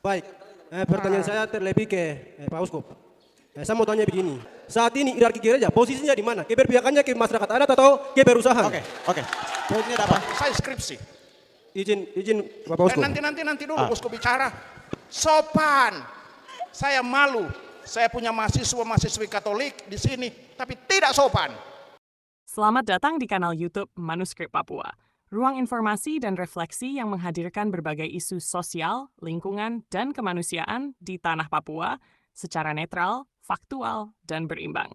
Baik, pertanyaan saya terlebih ke Pak Uskup. Saya mau tanya begini, saat ini hierarki gereja posisinya di mana? Keberpihakannya ke masyarakat adat atau ke perusahaan? Oke. Poinnya apa? Saya skripsi. Izin Bapak Uskup. Nanti dulu Uskup bicara. Sopan. Saya malu. Saya punya mahasiswi Katolik di sini, tapi tidak sopan. Selamat datang di kanal YouTube Manuskrip Papua, ruang informasi dan refleksi yang menghadirkan berbagai isu sosial, lingkungan, dan kemanusiaan di tanah Papua secara netral, faktual, dan berimbang.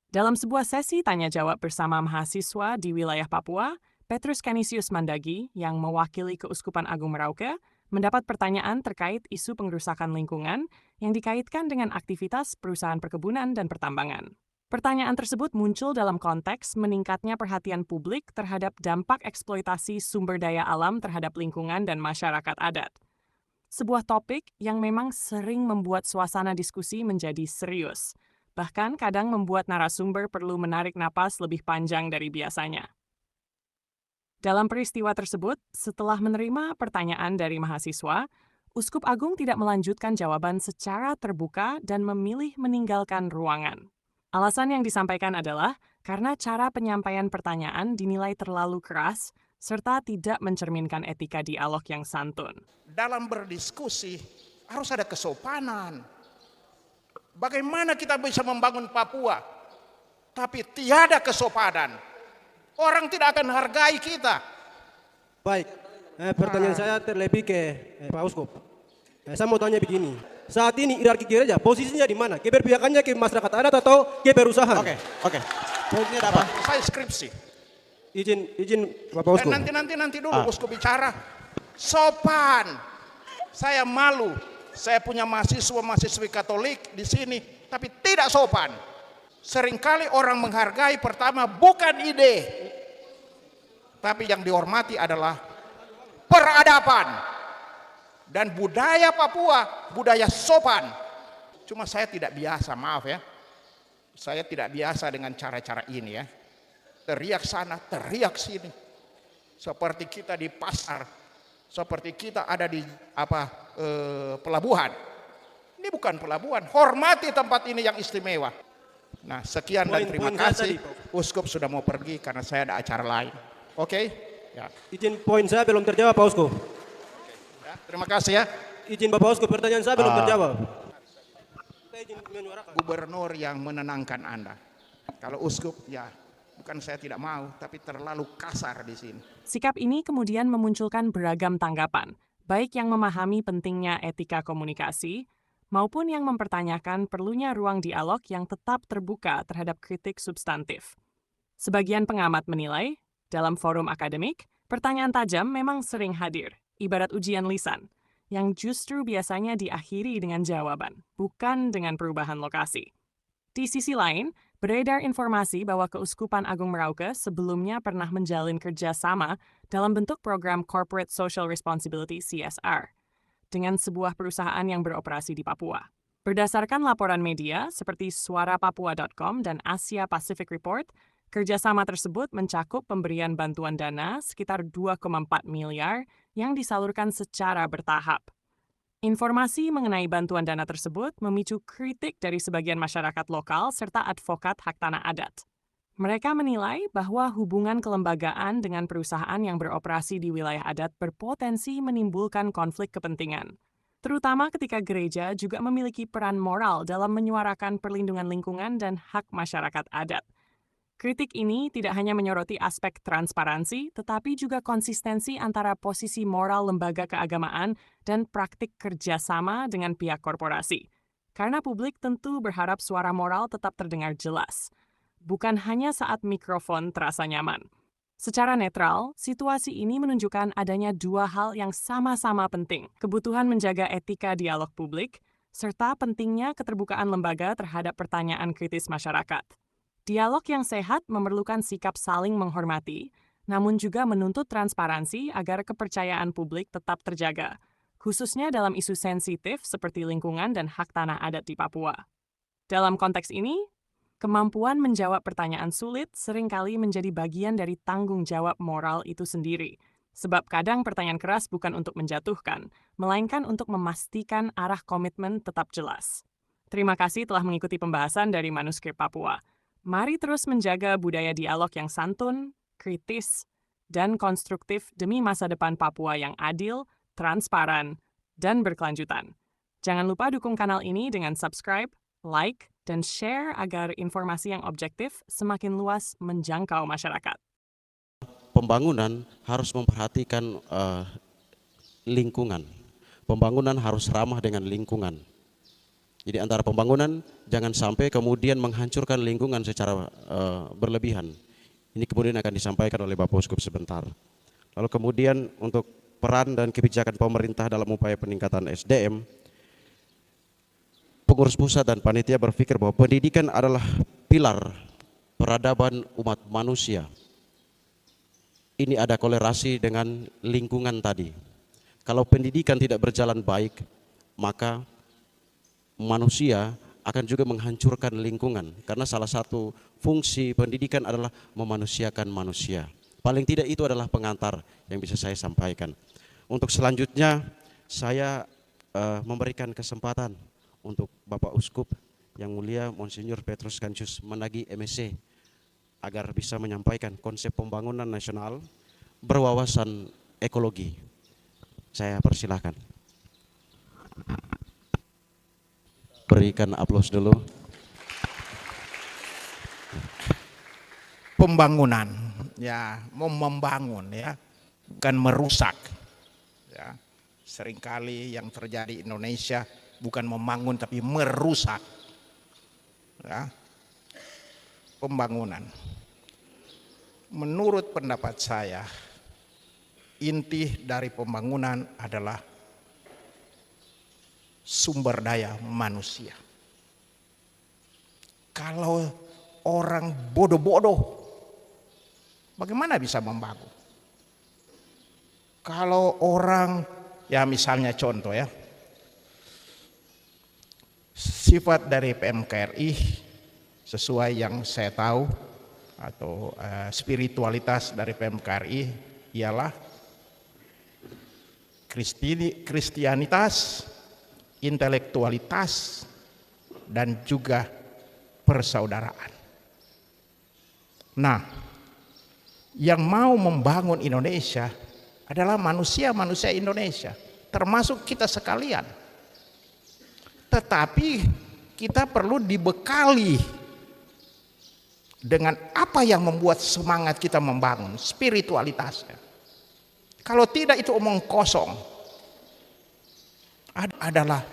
Dalam sebuah sesi tanya-jawab bersama mahasiswa di wilayah Papua, Petrus Canisius Mandagi, yang mewakili Keuskupan Agung Merauke, mendapat pertanyaan terkait isu pengerusakan lingkungan yang dikaitkan dengan aktivitas perusahaan perkebunan dan pertambangan. Pertanyaan tersebut muncul dalam konteks meningkatnya perhatian publik terhadap dampak eksploitasi sumber daya alam terhadap lingkungan dan masyarakat adat. Sebuah topik yang memang sering membuat suasana diskusi menjadi serius, bahkan kadang membuat narasumber perlu menarik napas lebih panjang dari biasanya. Dalam peristiwa tersebut, setelah menerima pertanyaan dari mahasiswa, Uskup Agung tidak melanjutkan jawaban secara terbuka dan memilih meninggalkan ruangan. Alasan yang disampaikan adalah karena cara penyampaian pertanyaan dinilai terlalu keras serta tidak mencerminkan etika dialog yang santun. Dalam berdiskusi harus ada kesopanan. Bagaimana kita bisa membangun Papua tapi tiada kesopanan? Orang tidak akan hargai kita. Baik, pertanyaan saya terlebih ke Pak Uskup. Saya mau tanya begini, saat ini hierarki gereja posisinya di mana? Keberpihakannya ke masyarakat adat atau ke perusahaan? Oke. Poinnya apa? Saya skripsi. Izin Bapak Uskup. Nanti dulu Uskup bicara. Sopan. Saya malu. Saya punya mahasiswi Katolik di sini, tapi tidak sopan. Seringkali orang menghargai pertama bukan ide, tapi yang dihormati adalah peradaban dan budaya Papua, budaya sopan. Cuma saya tidak biasa, maaf ya. Saya tidak biasa dengan cara-cara ini ya. Teriak sana, teriak sini. Seperti kita di pasar, seperti kita ada di pelabuhan. Ini bukan pelabuhan, hormati tempat ini yang istimewa. Nah, sekian dan terima kasih. Uskup sudah mau pergi karena saya ada acara lain. Oke? Ya. Izin, poin saya belum terjawab Pak Uskup. Ya, terima kasih ya. Izin Bapak Uskup, pertanyaan saya belum terjawab. Saya izin menyuarakan. Gubernur yang menenangkan Anda. Kalau Uskup ya bukan saya tidak mau, tapi terlalu kasar di sini. Sikap ini kemudian memunculkan beragam tanggapan, baik yang memahami pentingnya etika komunikasi, maupun yang mempertanyakan perlunya ruang dialog yang tetap terbuka terhadap kritik substantif. Sebagian pengamat menilai, dalam forum akademik, pertanyaan tajam memang sering hadir, ibarat ujian lisan, yang justru biasanya diakhiri dengan jawaban, bukan dengan perubahan lokasi. Di sisi lain, beredar informasi bahwa Keuskupan Agung Merauke sebelumnya pernah menjalin kerjasama dalam bentuk program Corporate Social Responsibility (CSR) dengan sebuah perusahaan yang beroperasi di Papua. Berdasarkan laporan media seperti suarapapua.com dan Asia Pacific Report, kerjasama tersebut mencakup pemberian bantuan dana sekitar 2,4 miliar yang disalurkan secara bertahap. Informasi mengenai bantuan dana tersebut memicu kritik dari sebagian masyarakat lokal serta advokat hak tanah adat. Mereka menilai bahwa hubungan kelembagaan dengan perusahaan yang beroperasi di wilayah adat berpotensi menimbulkan konflik kepentingan, terutama ketika gereja juga memiliki peran moral dalam menyuarakan perlindungan lingkungan dan hak masyarakat adat. Kritik ini tidak hanya menyoroti aspek transparansi, tetapi juga konsistensi antara posisi moral lembaga keagamaan dan praktik kerjasama dengan pihak korporasi. Karena publik tentu berharap suara moral tetap terdengar jelas, bukan hanya saat mikrofon terasa nyaman. Secara netral, situasi ini menunjukkan adanya dua hal yang sama-sama penting, kebutuhan menjaga etika dialog publik, serta pentingnya keterbukaan lembaga terhadap pertanyaan kritis masyarakat. Dialog yang sehat memerlukan sikap saling menghormati, namun juga menuntut transparansi agar kepercayaan publik tetap terjaga, khususnya dalam isu sensitif seperti lingkungan dan hak tanah adat di Papua. Dalam konteks ini, kemampuan menjawab pertanyaan sulit seringkali menjadi bagian dari tanggung jawab moral itu sendiri, Sebab kadang pertanyaan keras bukan untuk menjatuhkan, melainkan untuk memastikan arah komitmen tetap jelas. Terima kasih telah mengikuti pembahasan dari Manuskrip Papua. Mari terus menjaga budaya dialog yang santun, kritis, dan konstruktif demi masa depan Papua yang adil, transparan, dan berkelanjutan. Jangan lupa dukung kanal ini dengan subscribe, like, dan share agar informasi yang objektif semakin luas menjangkau masyarakat. Pembangunan harus memperhatikan lingkungan. Pembangunan harus ramah dengan lingkungan. Jadi antara pembangunan jangan sampai kemudian menghancurkan lingkungan secara berlebihan. Ini kemudian akan disampaikan oleh Bapak Uskup sebentar. Lalu kemudian untuk peran dan kebijakan pemerintah dalam upaya peningkatan SDM, pengurus pusat dan panitia berpikir bahwa pendidikan adalah pilar peradaban umat manusia. Ini ada kolerasi dengan lingkungan tadi. Kalau pendidikan tidak berjalan baik, maka manusia akan juga menghancurkan lingkungan. Karena salah satu fungsi pendidikan adalah memanusiakan manusia. Paling tidak itu adalah pengantar yang bisa saya sampaikan. Untuk selanjutnya, saya memberikan kesempatan untuk Bapak Uskup yang mulia Monsinyur Petrus Kancius Managi MSc agar bisa menyampaikan konsep pembangunan nasional berwawasan ekologi. Saya persilahkan. Berikan aplaus dulu. Pembangunan, ya, mau membangun, ya, bukan merusak. Ya, seringkali yang terjadi di Indonesia bukan membangun tapi merusak. Ya, pembangunan. Menurut pendapat saya, inti dari pembangunan adalah sumber daya manusia. Kalau orang bodoh-bodoh, bagaimana bisa membangun? Kalau orang, ya misalnya contoh ya, sifat dari PMKRI sesuai yang saya tahu atau spiritualitas dari PMKRI ialah Kristianitas, intelektualitas, dan juga persaudaraan. Nah, yang mau membangun Indonesia adalah manusia-manusia Indonesia, termasuk kita sekalian. Tetapi kita perlu dibekali dengan apa yang membuat semangat kita membangun, spiritualitasnya. Kalau tidak itu omong kosong. Adalah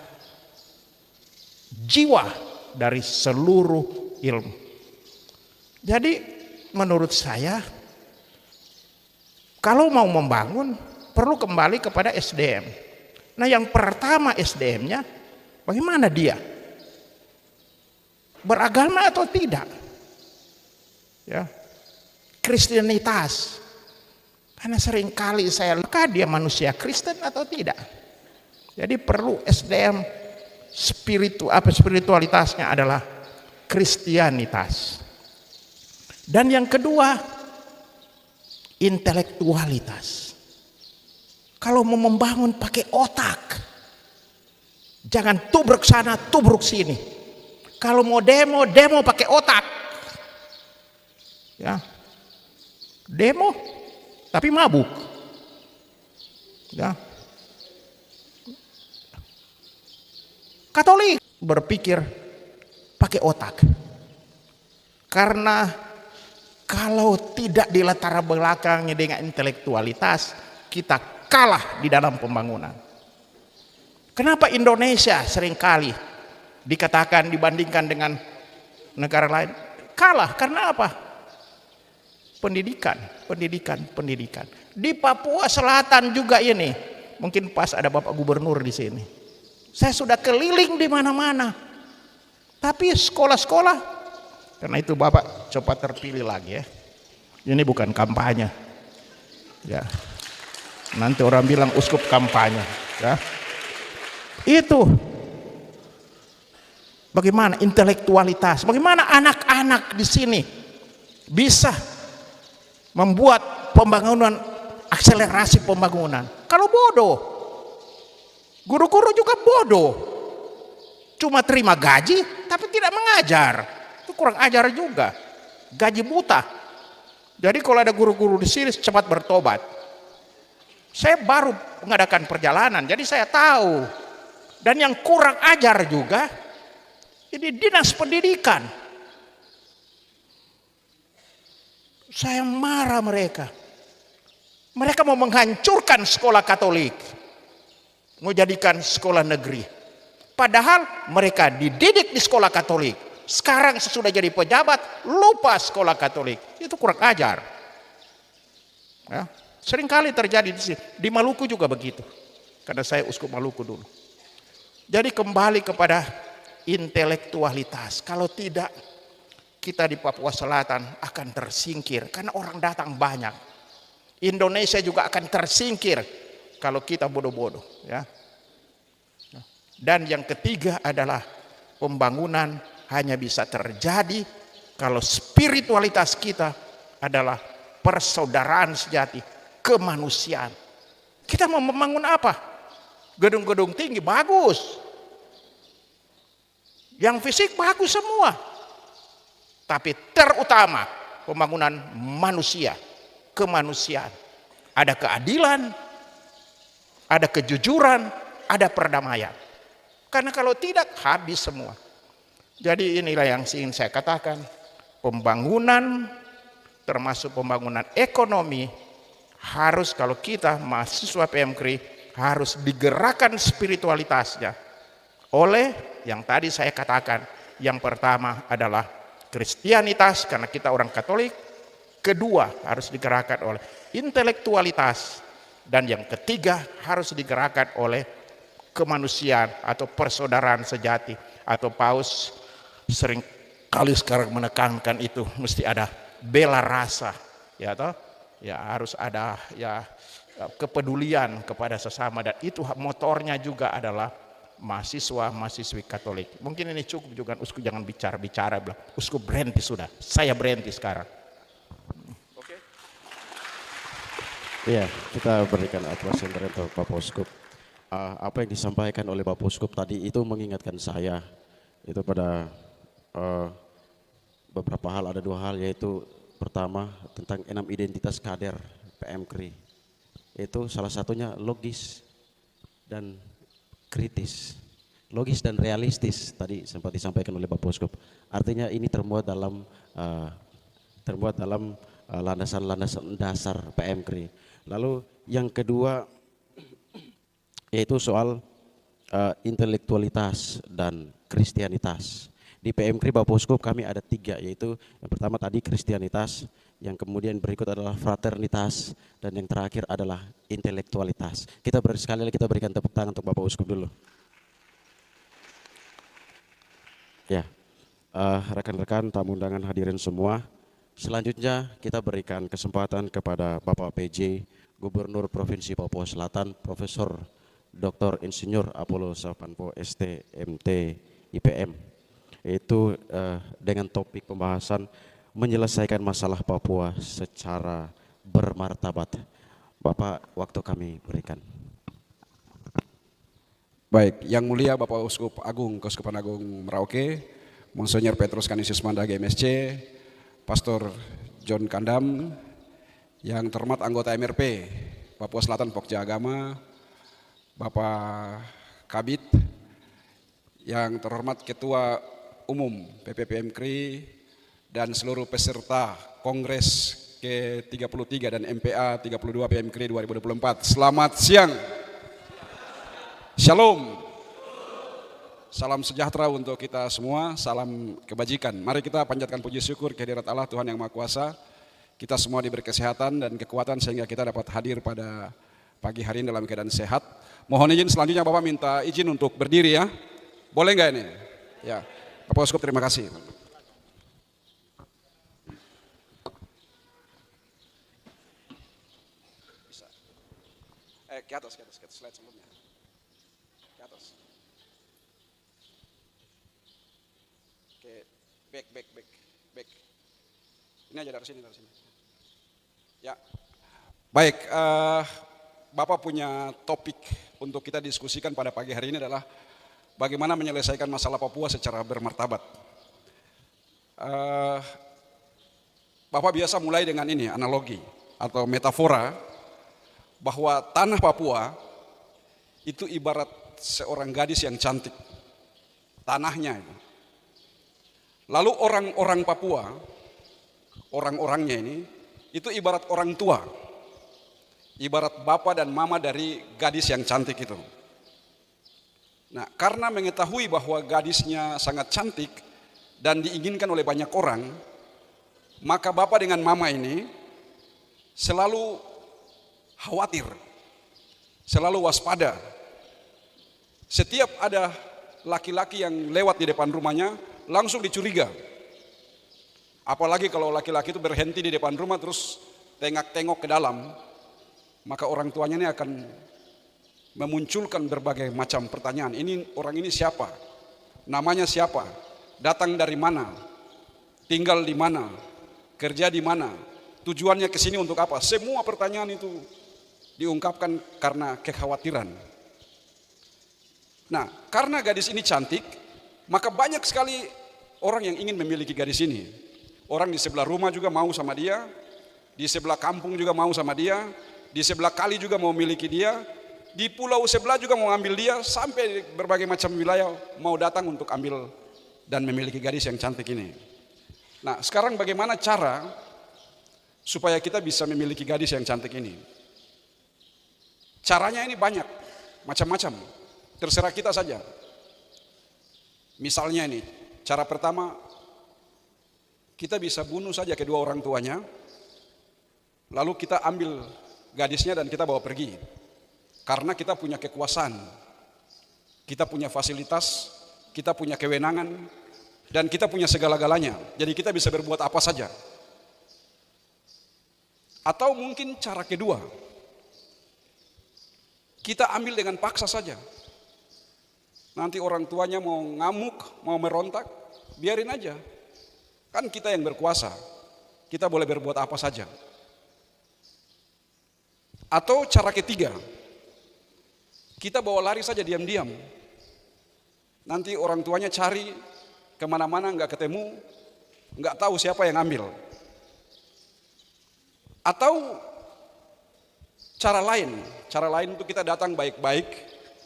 jiwa dari seluruh ilmu. Jadi menurut saya, kalau mau membangun perlu kembali kepada SDM. Nah, yang pertama SDM-nya, bagaimana dia? Beragama atau tidak? Ya, Kristianitas. Karena seringkali saya lupa dia manusia Kristen atau tidak. Jadi perlu SDM spiritualitasnya adalah Kristianitas. Dan yang kedua, intelektualitas. Kalau mau membangun pakai otak, jangan tubruk sana, tubruk sini. Kalau mau demo, demo pakai otak. Ya, demo tapi mabuk. Ya, Katolik berpikir pakai otak. Karena kalau tidak dilatar belakangi dengan intelektualitas, kita kalah di dalam pembangunan. Kenapa Indonesia seringkali dikatakan dibandingkan dengan negara lain kalah? Karena apa? Pendidikan. Di Papua Selatan juga ini, mungkin pas ada Bapak Gubernur di sini. Saya sudah keliling di mana-mana. Tapi sekolah-sekolah, karena itu Bapak coba terpilih lagi ya. Ini bukan kampanye. Ya. Nanti orang bilang uskup kampanye, ya. Itu bagaimana intelektualitas, bagaimana anak-anak di sini bisa membuat pembangunan akselerasi pembangunan. Kalau bodoh, guru-guru juga bodoh. Cuma terima gaji tapi tidak mengajar. Itu kurang ajar juga. Gaji buta. Jadi kalau ada guru-guru di sini cepat bertobat. Saya baru mengadakan perjalanan, jadi saya tahu. Dan yang kurang ajar juga, ini dinas pendidikan. Saya marah mereka. Mereka mau menghancurkan sekolah Katolik. Mau jadikan sekolah negeri. Padahal mereka dididik di sekolah Katolik. Sekarang sesudah jadi pejabat, lupa sekolah Katolik. Itu kurang ajar. Ya, seringkali terjadi di sini. Di Maluku juga begitu. Karena saya uskup Maluku dulu. Jadi kembali kepada intelektualitas. Kalau tidak, kita di Papua Selatan akan tersingkir. Karena orang datang banyak. Indonesia juga akan tersingkir kalau kita bodoh-bodoh. Ya. Dan yang ketiga adalah pembangunan hanya bisa terjadi kalau spiritualitas kita adalah persaudaraan sejati, kemanusiaan. Kita mau membangun apa? Gedung-gedung tinggi bagus. Yang fisik bagus semua. Tapi terutama pembangunan manusia, kemanusiaan. Ada keadilan, ada kejujuran, ada perdamaian. Karena kalau tidak habis semua. Jadi inilah yang ingin saya katakan, pembangunan termasuk pembangunan ekonomi harus, kalau kita mahasiswa PMKRI harus digerakkan spiritualitasnya oleh yang tadi saya katakan. Yang pertama adalah Kristianitas karena kita orang Katolik, kedua harus digerakkan oleh intelektualitas, dan yang ketiga harus digerakkan oleh kemanusiaan atau persaudaraan sejati. Atau Paus sering kali sekarang menekankan itu mesti ada bela rasa, ya toh, ya harus ada ya kepedulian kepada sesama, dan itu motornya juga adalah mahasiswa-mahasiswi Katolik. Mungkin ini cukup juga, uskup jangan bicara-bicara, bilang uskup berhenti sudah, saya berhenti sekarang. Oke. Iya, kita berikan aplaus yang terakhir untuk Bapak Uskup. Apa yang disampaikan oleh Bapak Uskup tadi itu mengingatkan saya itu pada beberapa hal, ada dua hal, yaitu pertama tentang 6 identitas kader PMKRI. Itu salah satunya logis dan kritis, logis dan realistis tadi sempat disampaikan oleh Bapak Uskup. Artinya ini termuat dalam landasan-landasan dasar PMKRI. Lalu yang kedua yaitu soal intelektualitas dan kristianitas. Di PMKRI Bapak Uskup kami ada 3, yaitu yang pertama tadi kristianitas, yang kemudian berikut adalah fraternitas, dan yang terakhir adalah intelektualitas. Sekali lagi kita berikan tepuk tangan untuk Bapak Uskup dulu. Ya, rekan-rekan tamu undangan hadirin semua, selanjutnya kita berikan kesempatan kepada Bapak PJ Gubernur Provinsi Papua Selatan, Profesor Dr. Insinyur Apollo Savanpo ST.MT IPM. Itu dengan topik pembahasan menyelesaikan masalah Papua secara bermartabat. Bapak, waktu kami berikan. Baik, yang mulia Bapak Uskup Agung Keuskupan Agung Merauke, Monsenyor Petrus Canisius Mandaga MSc, Pastor John Kandam, yang terhormat anggota MRP Papua Selatan Pokja Agama, Bapak Kabit, yang terhormat Ketua Umum PPPMKRI, dan seluruh peserta Kongres ke-33 dan MPA 32 PMKRI 2024. Selamat siang. Shalom. Salam sejahtera untuk kita semua, salam kebajikan. Mari kita panjatkan puji syukur kehadirat Allah Tuhan Yang Maha Kuasa. Kita semua diberi kesehatan dan kekuatan sehingga kita dapat hadir pada pagi hari ini dalam keadaan sehat. Mohon izin selanjutnya Bapak minta izin untuk berdiri ya. Boleh nggak ini? Ya, Bapak Uskup terima kasih. Bisa. Ke atas, slide sebelumnya. Ke atas. Oke, back. Ini aja dari sini. Ya, Baik, Bapak punya topik untuk kita diskusikan pada pagi hari ini adalah bagaimana menyelesaikan masalah Papua secara bermartabat. Bapak biasa mulai dengan ini, analogi atau metafora bahwa tanah Papua itu ibarat seorang gadis yang cantik, tanahnya itu. Lalu orang-orang Papua, orang-orangnya ini, itu ibarat orang tua, ibarat bapak dan mama dari gadis yang cantik itu. Nah, karena mengetahui bahwa gadisnya sangat cantik dan diinginkan oleh banyak orang, maka bapak dengan mama ini selalu khawatir, selalu waspada. Setiap ada laki-laki yang lewat di depan rumahnya, langsung dicuriga. Apalagi kalau laki-laki itu berhenti di depan rumah terus tengok-tengok ke dalam, maka orang tuanya ini akan memunculkan berbagai macam pertanyaan. Orang ini siapa? Namanya siapa? Datang dari mana? Tinggal di mana? Kerja di mana? Tujuannya ke sini untuk apa? Semua pertanyaan itu diungkapkan karena kekhawatiran. Nah, karena gadis ini cantik, maka banyak sekali orang yang ingin memiliki gadis ini. Orang di sebelah rumah juga mau sama dia, di sebelah kampung juga mau sama dia, di sebelah kali juga mau memiliki dia, di pulau sebelah juga mau ambil dia, sampai berbagai macam wilayah mau datang untuk ambil dan memiliki gadis yang cantik ini. Nah, sekarang bagaimana cara supaya kita bisa memiliki gadis yang cantik ini? Caranya ini banyak, macam-macam, terserah kita saja. Misalnya ini, cara pertama, kita bisa bunuh saja kedua orang tuanya, lalu kita ambil gadisnya dan kita bawa pergi. Karena kita punya kekuasaan, kita punya fasilitas, kita punya kewenangan, dan kita punya segala-galanya. Jadi kita bisa berbuat apa saja. Atau mungkin cara kedua, kita ambil dengan paksa saja. Nanti orang tuanya mau ngamuk, mau merontak, biarin aja. Kan kita yang berkuasa, kita boleh berbuat apa saja. Atau cara ketiga, kita bawa lari saja diam-diam. Nanti orang tuanya cari kemana-mana nggak ketemu, nggak tahu siapa yang ambil. Atau cara lain itu kita datang baik-baik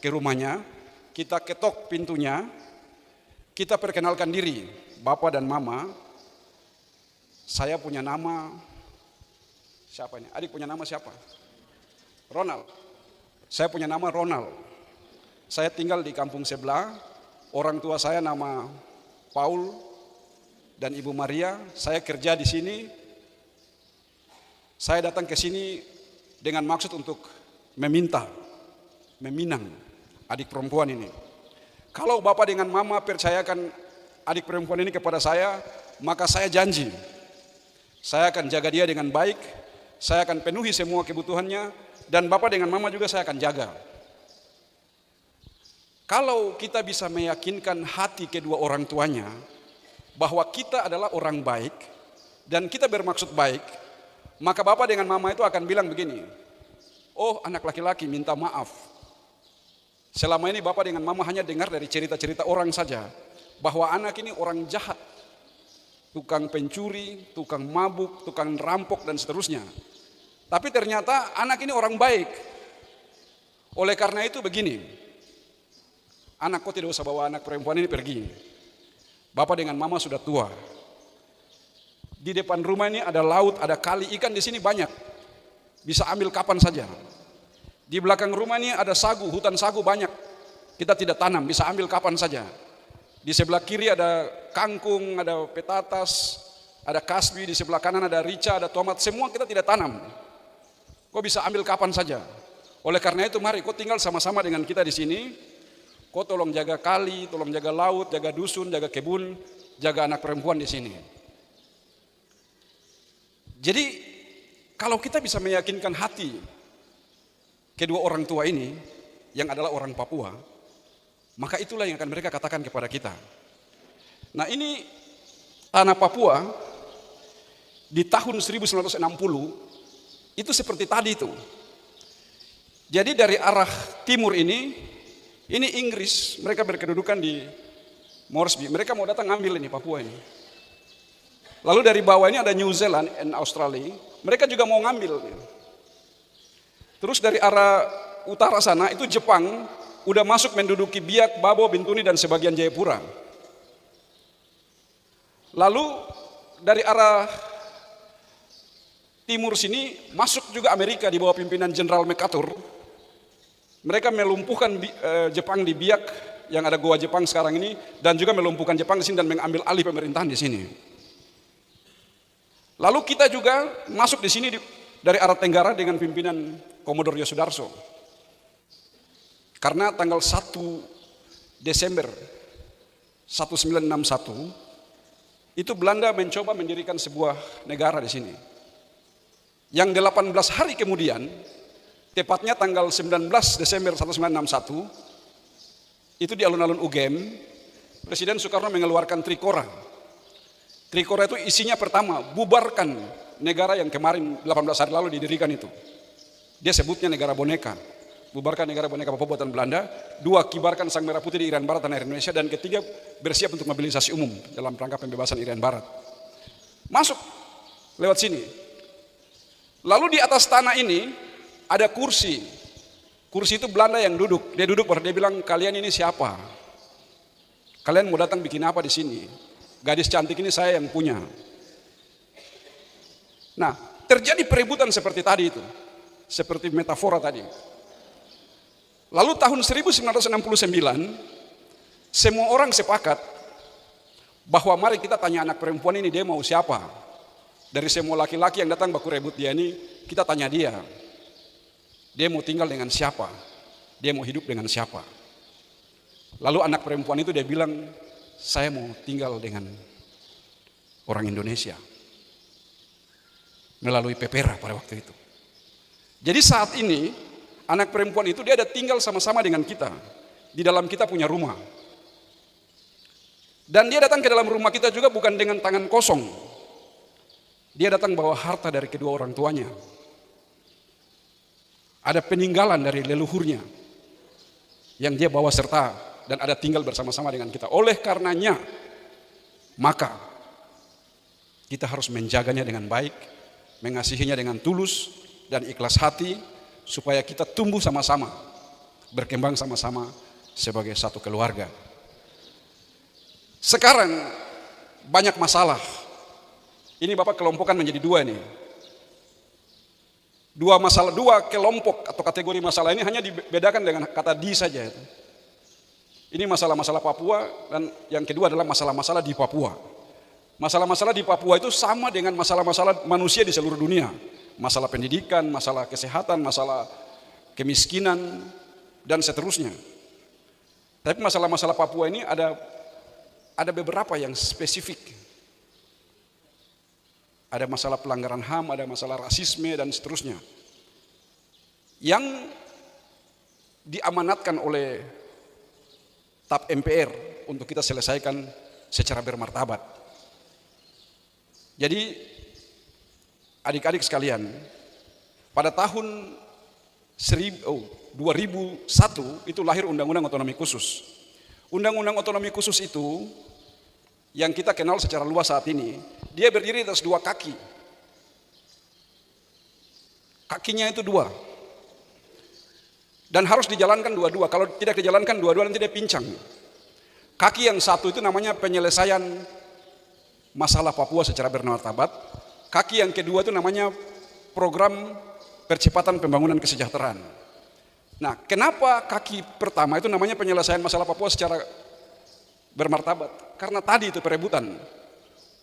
ke rumahnya, kita ketok pintunya, kita perkenalkan diri, bapak dan mama, saya punya nama, siapa ini? Adik punya nama siapa? Ronald. Saya punya nama Ronald. Saya tinggal di kampung sebelah, orang tua saya nama Paul dan Ibu Maria, saya kerja di sini. Saya datang ke sini dengan maksud untuk meminang adik perempuan ini. Kalau bapak dengan mama percayakan adik perempuan ini kepada saya, maka saya janji, saya akan jaga dia dengan baik, saya akan penuhi semua kebutuhannya, dan bapak dengan mama juga saya akan jaga. Kalau kita bisa meyakinkan hati kedua orang tuanya bahwa kita adalah orang baik dan kita bermaksud baik, maka bapak dengan mama itu akan bilang begini, oh anak laki-laki minta maaf. Selama ini bapak dengan mama hanya dengar dari cerita-cerita orang saja bahwa anak ini orang jahat, tukang pencuri, tukang mabuk, tukang rampok dan seterusnya. Tapi ternyata anak ini orang baik. Oleh karena itu begini, anak kau tidak usah bawa anak perempuan ini pergi. Bapak dengan mama sudah tua. Di depan rumah ini ada laut, ada kali, ikan di sini banyak. Bisa ambil kapan saja. Di belakang rumah ini ada sagu, hutan sagu banyak. Kita tidak tanam, bisa ambil kapan saja. Di sebelah kiri ada kangkung, ada petatas, ada kasbi, di sebelah kanan ada rica, ada tomat, semua kita tidak tanam. Kau bisa ambil kapan saja. Oleh karena itu mari kau tinggal sama-sama dengan kita di sini. Kau tolong jaga kali, tolong jaga laut, jaga dusun, jaga kebun, jaga anak perempuan di sini. Jadi kalau kita bisa meyakinkan hati kedua orang tua ini yang adalah orang Papua, maka itulah yang akan mereka katakan kepada kita. Nah, ini tanah Papua di tahun 1960 Itu seperti tadi itu. Jadi dari arah timur ini Inggris, mereka berkedudukan di Moresby. Mereka mau datang ngambil ini Papua ini. Lalu dari bawah ini ada New Zealand dan Australia, mereka juga mau ngambil. Terus dari arah utara sana itu Jepang udah masuk menduduki Biak, Babo, Bintuni dan sebagian Jayapura. Lalu dari arah timur sini masuk juga Amerika di bawah pimpinan Jenderal MacArthur. Mereka melumpuhkan Jepang di Biak yang ada Goa Jepang sekarang ini, dan juga melumpuhkan Jepang di sini dan mengambil alih pemerintahan di sini. Lalu kita juga masuk di sini dari arah Tenggara dengan pimpinan Komodor Yosudarso. Karena tanggal 1 Desember 1961 itu Belanda mencoba mendirikan sebuah negara di sini. Yang 18 hari kemudian, tepatnya tanggal 19 Desember 1961, itu di alun-alun UGM, Presiden Soekarno mengeluarkan Trikora. Trikora itu isinya pertama, bubarkan negara yang kemarin 18 hari lalu didirikan itu. Dia sebutnya negara boneka. Bubarkan negara boneka Papua buatan Belanda. 2, kibarkan Sang Merah Putih di Irian Barat dan air Indonesia. Dan ketiga, bersiap untuk mobilisasi umum dalam rangka pembebasan Irian Barat. Masuk lewat sini. Lalu di atas tanah ini ada kursi. Kursi itu Belanda yang duduk. Dia duduk baru dia bilang, kalian ini siapa? Kalian mau datang bikin apa di sini? Gadis cantik ini saya yang punya. Nah, terjadi perebutan seperti tadi itu. Seperti metafora tadi. Lalu tahun 1969, semua orang sepakat bahwa mari kita tanya anak perempuan ini dia mau siapa. Dari semua laki-laki yang datang baku rebut dia ini, kita tanya dia. Dia mau tinggal dengan siapa? Dia mau hidup dengan siapa? Lalu anak perempuan itu dia bilang, saya mau tinggal dengan orang Indonesia. Melalui Pepera pada waktu itu. Jadi saat ini, anak perempuan itu dia ada tinggal sama-sama dengan kita. Di dalam kita punya rumah. Dan dia datang ke dalam rumah kita juga bukan dengan tangan kosong. Dia datang bawa harta dari kedua orang tuanya. Ada peninggalan dari leluhurnya yang dia bawa serta dan ada tinggal bersama-sama dengan kita. Oleh karenanya, maka kita harus menjaganya dengan baik, mengasihinya dengan tulus dan ikhlas hati, supaya kita tumbuh sama-sama, berkembang sama-sama sebagai satu keluarga. Sekarang banyak masalah. Ini Bapak kelompokkan menjadi dua nih. Dua kelompok atau kategori masalah ini hanya dibedakan dengan kata di saja. Ini masalah-masalah Papua dan yang kedua adalah masalah-masalah di Papua. Masalah-masalah di Papua itu sama dengan masalah-masalah manusia di seluruh dunia. Masalah pendidikan, masalah kesehatan, masalah kemiskinan, dan seterusnya. Tapi masalah-masalah Papua ini ada beberapa yang spesifik. Ada masalah pelanggaran HAM, ada masalah rasisme, dan seterusnya. Yang diamanatkan oleh TAP MPR untuk kita selesaikan secara bermartabat. Jadi adik-adik sekalian, pada tahun 2001 itu lahir Undang-Undang Otonomi Khusus. Undang-Undang Otonomi Khusus itu yang kita kenal secara luas saat ini, dia berdiri atas dua kaki. Kakinya itu dua. Dan harus dijalankan dua-dua. Kalau tidak dijalankan dua-dua nanti dia pincang. Kaki yang satu itu namanya penyelesaian masalah Papua secara bermartabat. Kaki yang kedua itu namanya program percepatan pembangunan kesejahteraan. Nah, kenapa kaki pertama itu namanya penyelesaian masalah Papua secara bermartabat? Karena tadi itu perebutan.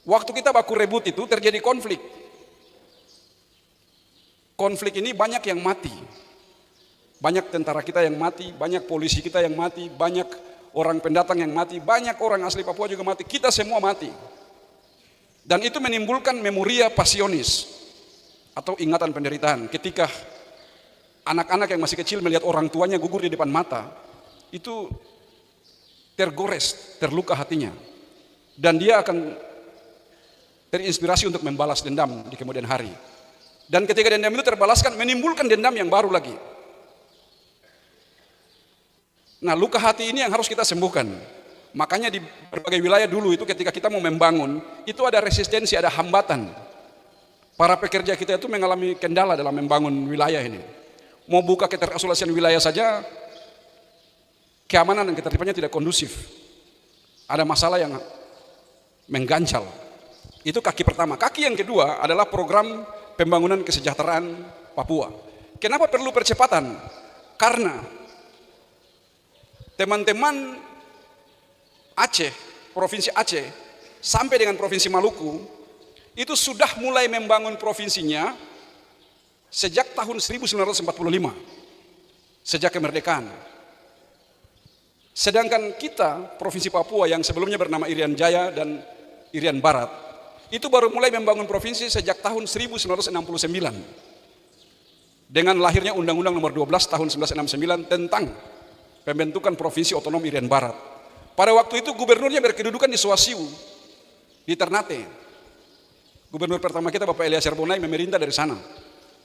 Waktu kita baku rebut itu terjadi konflik. Konflik ini banyak yang mati. Banyak tentara kita yang mati, banyak polisi kita yang mati, banyak orang pendatang yang mati, banyak orang asli Papua juga mati. Kita semua mati. Dan itu menimbulkan memoria pasionis atau ingatan penderitaan. Ketika anak-anak yang masih kecil melihat orang tuanya gugur di depan mata, itu tergores, terluka hatinya. Dan dia akan terinspirasi untuk membalas dendam di kemudian hari. Dan ketika dendam itu terbalaskan, menimbulkan dendam yang baru lagi. Nah, luka hati ini yang harus kita sembuhkan. Makanya di berbagai wilayah dulu itu ketika kita mau membangun, itu ada resistensi, ada hambatan. Para pekerja kita itu mengalami kendala dalam membangun wilayah ini. Mau buka keterisolasian wilayah saja, keamanan dan ketertibannya tidak kondusif. Ada masalah yang menggancal. Itu kaki pertama. Kaki yang kedua adalah program pembangunan kesejahteraan Papua. Kenapa perlu percepatan? Karena teman-teman Aceh, Provinsi Aceh, sampai dengan Provinsi Maluku, itu sudah mulai membangun provinsinya sejak tahun 1945, sejak kemerdekaan. Sedangkan kita, Provinsi Papua yang sebelumnya bernama Irian Jaya dan Irian Barat, itu baru mulai membangun provinsi sejak tahun 1969. Dengan lahirnya Undang-Undang Nomor 12 tahun 1969 tentang pembentukan Provinsi Otonom Irian Barat. Pada waktu itu gubernurnya berkedudukan di Suasiu, di Ternate. Gubernur pertama kita Bapak Elias Bonai memerintah dari sana.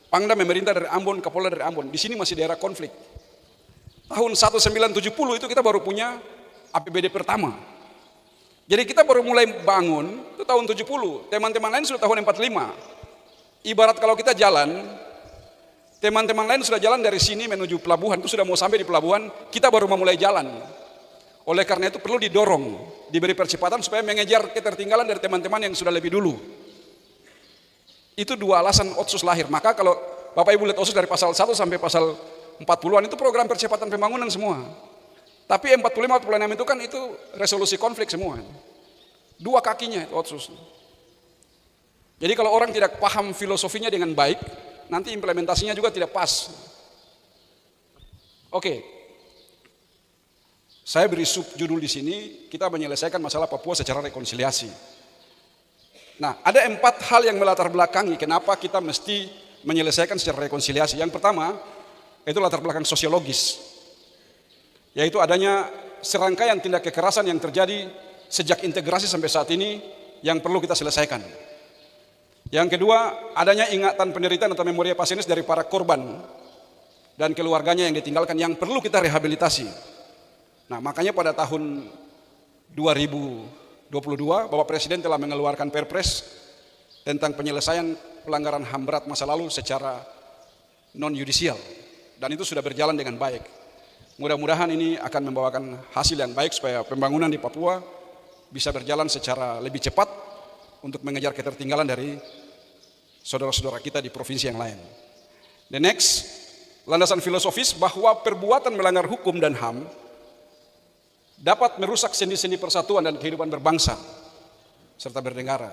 Pangdam memerintah dari Ambon, Kapolda dari Ambon. Di sini masih daerah konflik. Tahun 1970 itu kita baru punya APBD pertama. Jadi kita baru mulai bangun itu tahun 70. Teman-teman lain sudah tahun 45. Ibarat kalau kita jalan, teman-teman lain sudah jalan dari sini menuju pelabuhan, itu sudah mau sampai di pelabuhan, kita baru memulai jalan. Oleh karena itu perlu didorong, diberi percepatan supaya mengejar ketertinggalan dari teman-teman yang sudah lebih dulu. Itu dua alasan Otsus lahir. Maka kalau Bapak Ibu lihat Otsus dari pasal 1 sampai pasal 40-an itu program percepatan pembangunan semua. Tapi 45-46 itu kan itu resolusi konflik semua. Dua kakinya itu Otsus. Jadi kalau orang tidak paham filosofinya dengan baik, nanti implementasinya juga tidak pas. Oke. Saya beri subjudul di sini, kita menyelesaikan masalah Papua secara rekonsiliasi. Nah, ada 4 hal yang melatar belakangi kenapa kita mesti menyelesaikan secara rekonsiliasi. Yang pertama, itu latar belakang sosiologis. Yaitu adanya serangkaian tindak kekerasan yang terjadi sejak integrasi sampai saat ini yang perlu kita selesaikan. Yang kedua, adanya ingatan penderitaan atau memoria pasiennis dari para korban dan keluarganya yang ditinggalkan yang perlu kita rehabilitasi. Nah, makanya pada tahun 2022 Bapak Presiden telah mengeluarkan Perpres tentang penyelesaian pelanggaran HAM berat masa lalu secara non-yudisial, dan itu sudah berjalan dengan baik. Mudah-mudahan ini akan membawakan hasil yang baik supaya pembangunan di Papua bisa berjalan secara lebih cepat untuk mengejar ketertinggalan dari saudara-saudara kita di provinsi yang lain. The next, landasan filosofis bahwa perbuatan melanggar hukum dan HAM dapat merusak sendi-sendi persatuan dan kehidupan berbangsa serta bernegara.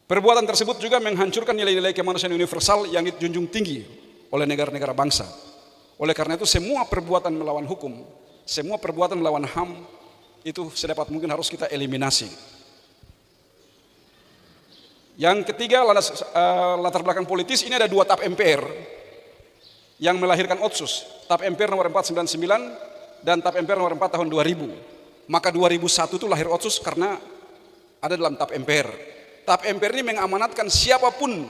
Perbuatan tersebut juga menghancurkan nilai-nilai kemanusiaan universal yang dijunjung tinggi oleh negara-negara bangsa. Oleh karena itu semua perbuatan melawan hukum, semua perbuatan melawan HAM itu sedapat mungkin harus kita eliminasi. Yang ketiga, latar belakang politis, ini ada 2 TAP MPR yang melahirkan Otsus. TAP MPR nomor 499 dan TAP MPR nomor 4 tahun 2000. Maka 2001 itu lahir Otsus karena ada dalam TAP MPR. TAP MPR ini mengamanatkan siapapun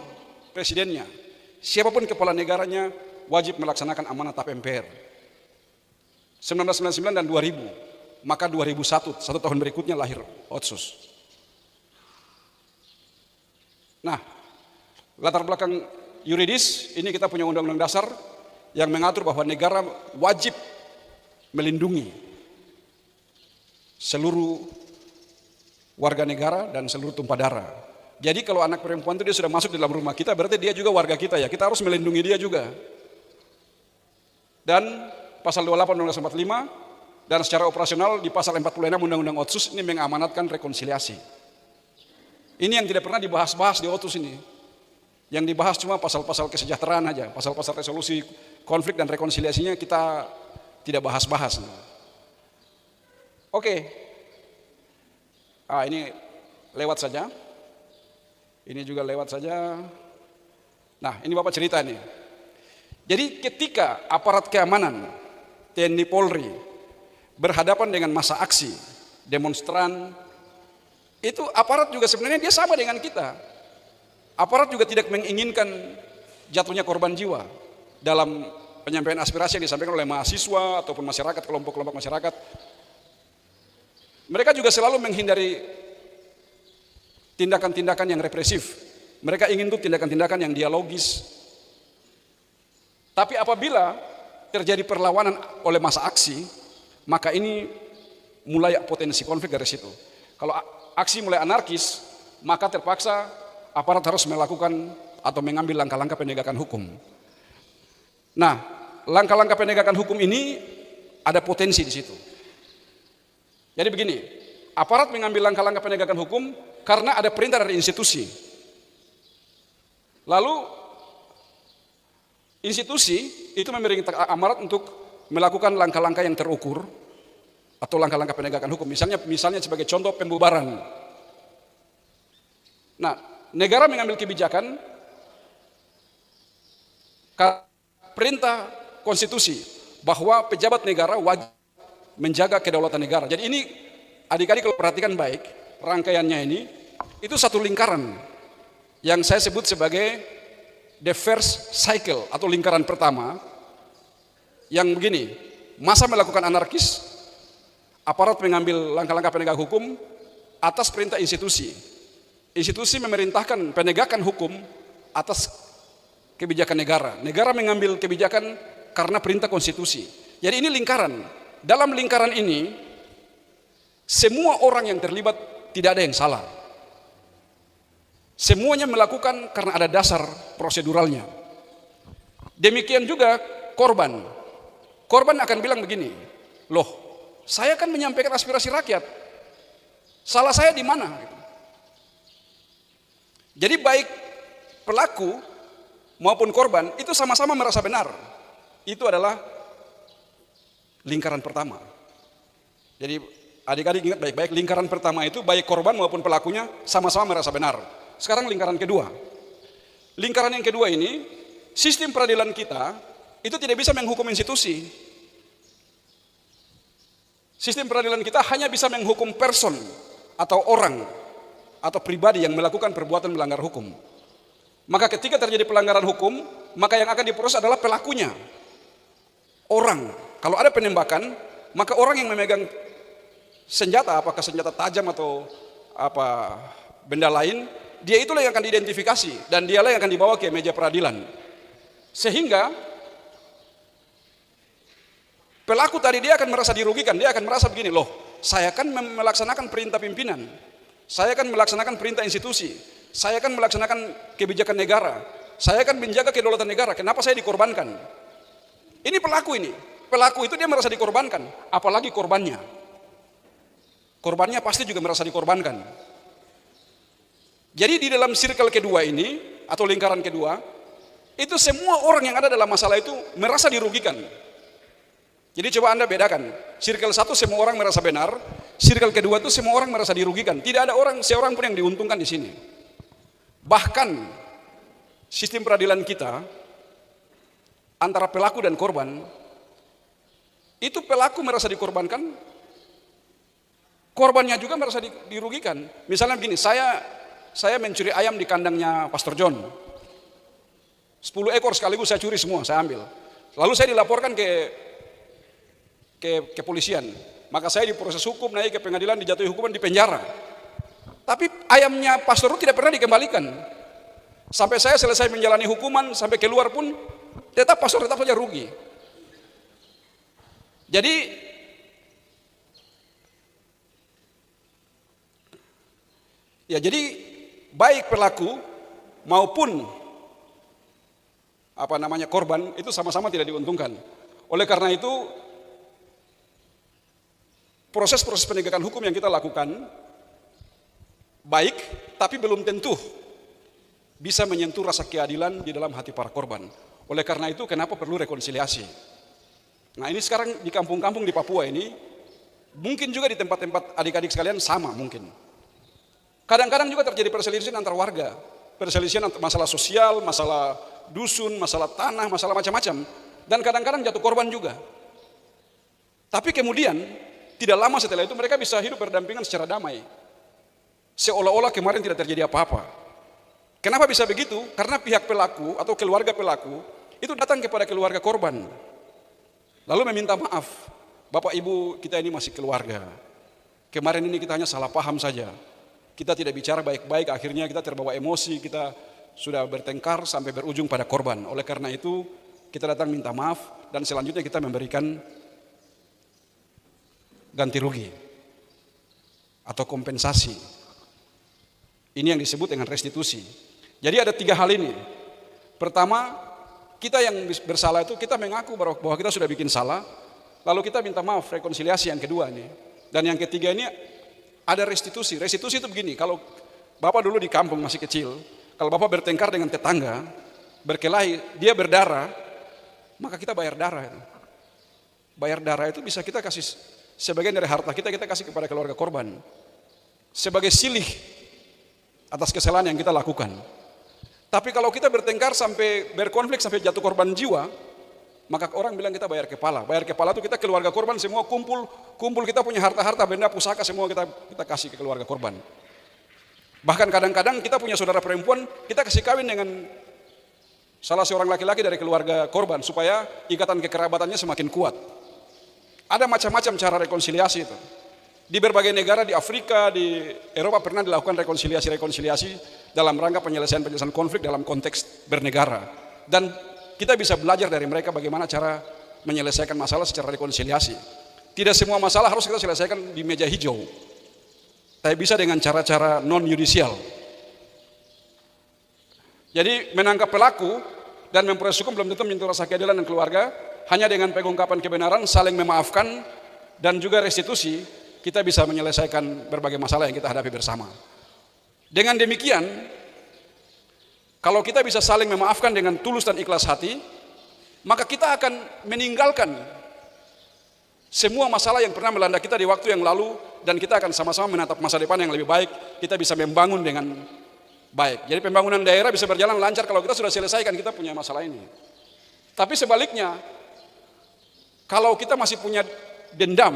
presidennya, siapapun kepala negaranya wajib melaksanakan amanat TAP MPR. 1999 dan 2000. Maka 2001, 1 tahun berikutnya lahir Otsus. Nah, latar belakang yuridis, ini kita punya undang-undang dasar yang mengatur bahwa negara wajib melindungi seluruh warga negara dan seluruh tumpah darah. Jadi kalau anak perempuan itu dia sudah masuk di dalam rumah kita, berarti dia juga warga kita ya. Kita harus melindungi dia juga. Dan pasal 28 Undang-Undang 45 dan secara operasional di pasal 46 Undang-Undang Otsus ini mengamanatkan rekonsiliasi. Ini yang tidak pernah dibahas-bahas di Otsus ini. Yang dibahas cuma pasal-pasal kesejahteraan aja, pasal-pasal resolusi konflik dan rekonsiliasinya kita tidak bahas-bahas. Oke. Ini lewat saja. Ini juga lewat saja. Nah, ini Bapak cerita nih. Jadi ketika aparat keamanan TNI Polri berhadapan dengan massa aksi, demonstran, itu aparat juga sebenarnya dia sama dengan kita. Aparat juga tidak menginginkan jatuhnya korban jiwa dalam penyampaian aspirasi yang disampaikan oleh mahasiswa ataupun masyarakat, kelompok-kelompok masyarakat. Mereka juga selalu menghindari tindakan-tindakan yang represif. Mereka ingin tuh tindakan-tindakan yang dialogis. Tapi apabila terjadi perlawanan oleh massa aksi, maka ini mulai potensi konflik dari situ. Kalau aksi mulai anarkis, maka terpaksa aparat harus melakukan atau mengambil langkah-langkah penegakan hukum. Nah, langkah-langkah penegakan hukum ini ada potensi di situ. Jadi begini, aparat mengambil langkah-langkah penegakan hukum karena ada perintah dari institusi. Lalu institusi itu memerintah aparat untuk melakukan langkah-langkah yang terukur atau langkah-langkah penegakan hukum. Misalnya sebagai contoh pembubaran. Nah, negara mengambil kebijakan perintah konstitusi bahwa pejabat negara wajib menjaga kedaulatan negara. Jadi ini adik-adik kalau perhatikan baik rangkaiannya ini, itu satu lingkaran yang saya sebut sebagai the first cycle atau lingkaran pertama yang begini, massa melakukan anarkis, aparat mengambil langkah-langkah penegak hukum atas perintah institusi. Institusi memerintahkan penegakan hukum atas kebijakan negara. Negara mengambil kebijakan karena perintah konstitusi. Jadi ini lingkaran. Dalam lingkaran ini, semua orang yang terlibat tidak ada yang salah. Semuanya melakukan karena ada dasar proseduralnya. Demikian juga korban. Korban akan bilang begini, loh, saya kan menyampaikan aspirasi rakyat. Salah saya di mana? Jadi baik pelaku maupun korban itu sama-sama merasa benar. Itu adalah lingkaran pertama. Jadi adik-adik ingat baik-baik, lingkaran pertama itu baik korban maupun pelakunya sama-sama merasa benar. Sekarang lingkaran kedua. Lingkaran yang kedua ini, sistem peradilan kita itu tidak bisa menghukum institusi. Sistem peradilan kita hanya bisa menghukum person atau orang atau pribadi yang melakukan perbuatan melanggar hukum. Maka ketika terjadi pelanggaran hukum, maka yang akan diproses adalah pelakunya. Orang. Kalau ada penembakan, maka orang yang memegang senjata, apakah senjata tajam atau apa benda lain, dia itulah yang akan diidentifikasi dan dialah yang akan dibawa ke meja peradilan. Sehingga pelaku tadi dia akan merasa dirugikan, dia akan merasa begini, loh, saya kan melaksanakan perintah pimpinan, saya kan melaksanakan perintah institusi, saya kan melaksanakan kebijakan negara, saya kan menjaga kedaulatan negara, kenapa saya dikorbankan? Ini pelaku ini. Pelaku itu dia merasa dikorbankan, apalagi korbannya. Korbannya pasti juga merasa dikorbankan. Jadi di dalam circle kedua ini, atau lingkaran kedua, itu semua orang yang ada dalam masalah itu merasa dirugikan. Jadi coba Anda bedakan, circle satu semua orang merasa benar, circle kedua itu semua orang merasa dirugikan. Tidak ada seorang pun yang diuntungkan di sini. Bahkan sistem peradilan kita antara pelaku dan korban, itu pelaku merasa dikorbankan, korbannya juga merasa dirugikan. Misalnya begini, saya mencuri ayam di kandangnya Pastor John. 10 ekor sekaligus saya curi semua, saya ambil. Lalu saya dilaporkan ke kepolisian. Maka saya diproses hukum, naik ke pengadilan, dijatuhi hukuman, di penjara. Tapi ayamnya Pastor tidak pernah dikembalikan. Sampai saya selesai menjalani hukuman, sampai keluar pun tetap Pastor tetap saja rugi. Jadi baik pelaku maupun korban itu sama-sama tidak diuntungkan. Oleh karena itu proses-proses penegakan hukum yang kita lakukan baik, tapi belum tentu bisa menyentuh rasa keadilan di dalam hati para korban. Oleh karena itu kenapa perlu rekonsiliasi? Nah ini sekarang di kampung-kampung di Papua ini, mungkin juga di tempat-tempat adik-adik sekalian sama mungkin. Kadang-kadang juga terjadi perselisihan antar warga, perselisihan masalah sosial, masalah dusun, masalah tanah, masalah macam-macam. Dan kadang-kadang jatuh korban juga. Tapi kemudian, tidak lama setelah itu mereka bisa hidup berdampingan secara damai. Seolah-olah kemarin tidak terjadi apa-apa. Kenapa bisa begitu? Karena pihak pelaku atau keluarga pelaku itu datang kepada keluarga korban, lalu meminta maaf. Bapak Ibu, kita ini masih keluarga. Kemarin ini kita hanya salah paham saja. Kita tidak bicara baik-baik, akhirnya kita terbawa emosi, kita sudah bertengkar sampai berujung pada korban. Oleh karena itu, kita datang minta maaf dan selanjutnya kita memberikan ganti rugi atau kompensasi. Ini yang disebut dengan restitusi. Jadi ada 3 hal ini. Pertama, kita yang bersalah itu kita mengaku bahwa kita sudah bikin salah, lalu kita minta maaf, rekonsiliasi yang kedua nih. Dan yang ketiga ini ada restitusi. Restitusi itu begini, kalau Bapak dulu di kampung masih kecil, kalau Bapak bertengkar dengan tetangga, berkelahi, dia berdarah, maka kita bayar darah itu. Bayar darah itu bisa kita kasih sebagian dari harta kita kasih kepada keluarga korban. Sebagai silih atas kesalahan yang kita lakukan. Tapi kalau kita bertengkar sampai berkonflik sampai jatuh korban jiwa, maka orang bilang kita bayar kepala. Bayar kepala itu kita keluarga korban semua kumpul kita punya harta-harta, benda, pusaka semua kita kasih ke keluarga korban. Bahkan kadang-kadang kita punya saudara perempuan, kita kasih kawin dengan salah seorang laki-laki dari keluarga korban supaya ikatan kekerabatannya semakin kuat. Ada macam-macam cara rekonsiliasi itu. Di berbagai negara di Afrika, di Eropa pernah dilakukan rekonsiliasi dalam rangka penyelesaian konflik dalam konteks bernegara. Dan kita bisa belajar dari mereka bagaimana cara menyelesaikan masalah secara rekonsiliasi. Tidak semua masalah harus kita selesaikan di meja hijau. Tapi bisa dengan cara-cara non-yudisial. Jadi menangkap pelaku dan memproses hukum belum tentu menyentuh rasa keadilan dan keluarga. Hanya dengan pengungkapan kebenaran, saling memaafkan, dan juga restitusi, kita bisa menyelesaikan berbagai masalah yang kita hadapi bersama. Dengan demikian, kalau kita bisa saling memaafkan dengan tulus dan ikhlas hati, maka kita akan meninggalkan semua masalah yang pernah melanda kita di waktu yang lalu, dan kita akan sama-sama menatap masa depan yang lebih baik. Kita bisa membangun dengan baik. Jadi pembangunan daerah bisa berjalan lancar kalau kita sudah selesaikan kita punya masalah ini. Tapi sebaliknya, kalau kita masih punya dendam,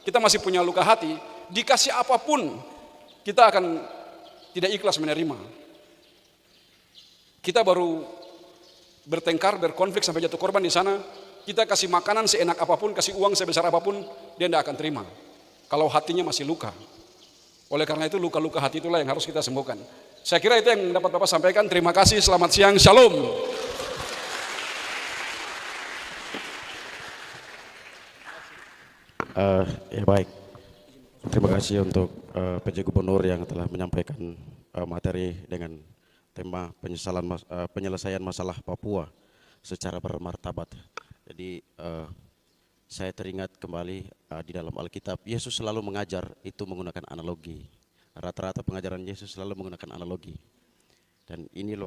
kita masih punya luka hati, dikasih apapun kita akan tidak ikhlas menerima. Kita baru bertengkar, berkonflik sampai jatuh korban di sana, kita kasih makanan seenak apapun, kasih uang sebesar apapun, dia tidak akan terima. Kalau hatinya masih luka. Oleh karena itu luka-luka hati itulah yang harus kita sembuhkan. Saya kira itu yang dapat Bapak sampaikan. Terima kasih, selamat siang, shalom. Ya baik. Terima kasih untuk PJ Gubernur yang telah menyampaikan materi dengan tema penyelesaian masalah Papua secara bermartabat. Jadi saya teringat kembali di dalam Alkitab, Yesus selalu mengajar itu menggunakan analogi. Rata-rata pengajaran Yesus selalu menggunakan analogi. Dan ini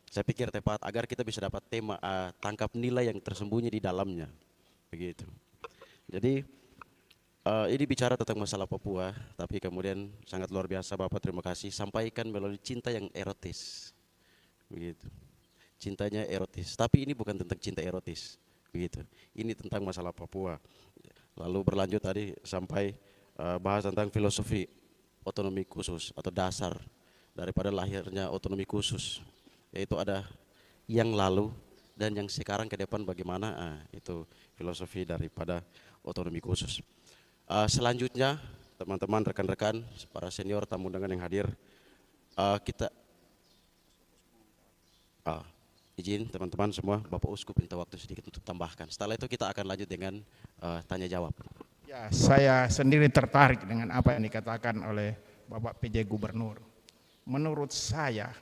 saya pikir tepat agar kita bisa dapat tema tangkap nilai yang tersembunyi di dalamnya. Begitu. Jadi ini bicara tentang masalah Papua, tapi kemudian sangat luar biasa Bapak, terima kasih, sampaikan melalui cinta yang erotis. Begitu. Cintanya erotis, tapi ini bukan tentang cinta erotis. Begitu. Ini tentang masalah Papua. Lalu berlanjut tadi sampai bahas tentang filosofi otonomi khusus atau dasar daripada lahirnya otonomi khusus, yaitu ada yang lalu dan yang sekarang ke depan bagaimana, itu filosofi daripada otonomi khusus. Selanjutnya teman-teman, rekan-rekan, para senior, tamu undangan yang hadir, kita izin teman-teman semua, Bapak Uskup minta waktu sedikit untuk tambahkan. Setelah itu kita akan lanjut dengan tanya jawab. Ya, saya sendiri tertarik dengan apa yang dikatakan oleh Bapak PJ Gubernur. Menurut saya,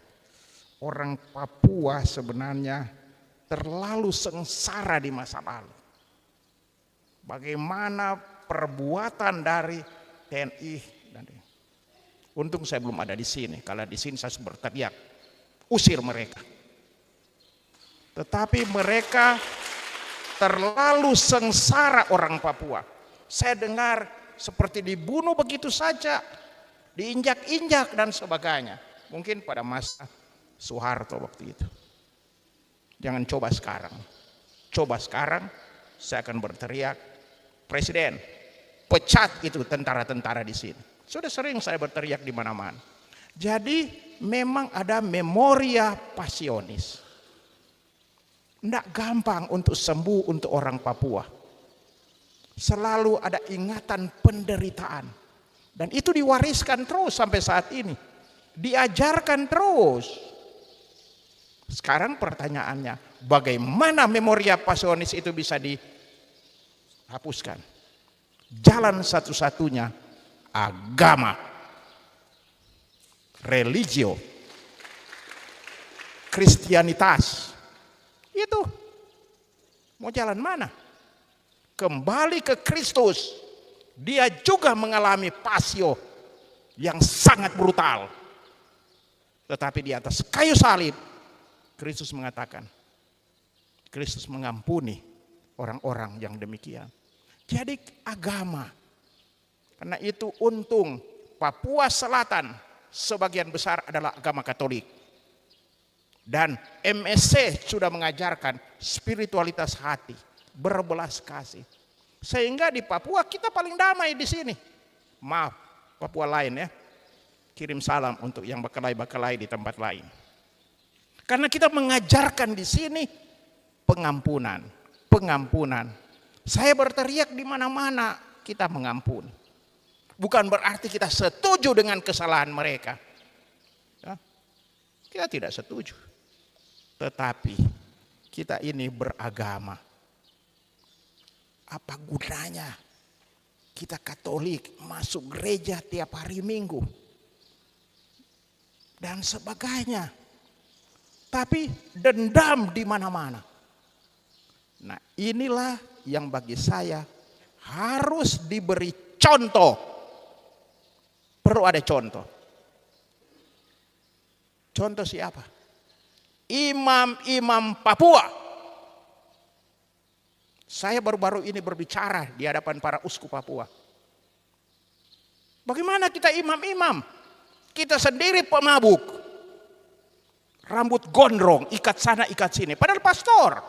orang Papua sebenarnya terlalu sengsara di masa lalu. Bagaimana perbuatan dari TNI dan untung saya belum ada di sini. Kalau di sini saya berteriak, usir mereka. Tetapi mereka terlalu sengsara orang Papua. Saya dengar seperti dibunuh begitu saja, diinjak-injak dan sebagainya. Mungkin pada masa Soeharto waktu itu. Jangan coba sekarang. Coba sekarang saya akan berteriak, Presiden, pecat itu tentara-tentara di sini. Sudah sering saya berteriak di mana-mana. Jadi memang ada memoria passionis. Tidak gampang untuk sembuh untuk orang Papua. Selalu ada ingatan penderitaan. Dan itu diwariskan terus sampai saat ini. Diajarkan terus. Sekarang pertanyaannya, bagaimana memoria passionis itu bisa dihapuskan? Jalan satu-satunya agama, religio, Kristianitas. Itu mau jalan mana? Kembali ke Kristus. Dia juga mengalami pasio yang sangat brutal. Tetapi di atas kayu salib, Kristus mengatakan, Kristus mengampuni orang-orang yang demikian. Jadi agama. Karena itu untung Papua Selatan sebagian besar adalah agama Katolik. Dan MSC sudah mengajarkan spiritualitas hati, berbelas kasih. Sehingga di Papua kita paling damai di sini. Maaf, Papua lain ya. Kirim salam untuk yang bakalai-bakalai di tempat lain. Karena kita mengajarkan di sini pengampunan, pengampunan. Saya berteriak di mana-mana kita mengampuni. Bukan berarti kita setuju dengan kesalahan mereka. Ya, kita tidak setuju. Tetapi kita ini beragama. Apa gunanya kita Katolik masuk gereja tiap hari Minggu dan sebagainya, tapi dendam di mana-mana. Nah, inilah yang bagi saya harus diberi contoh. Perlu ada contoh. Contoh siapa? Imam-imam Papua. Saya baru-baru ini berbicara di hadapan para uskup Papua. Bagaimana kita imam-imam? Kita sendiri pemabuk. Rambut gondrong, ikat sana ikat sini. Padahal pastor.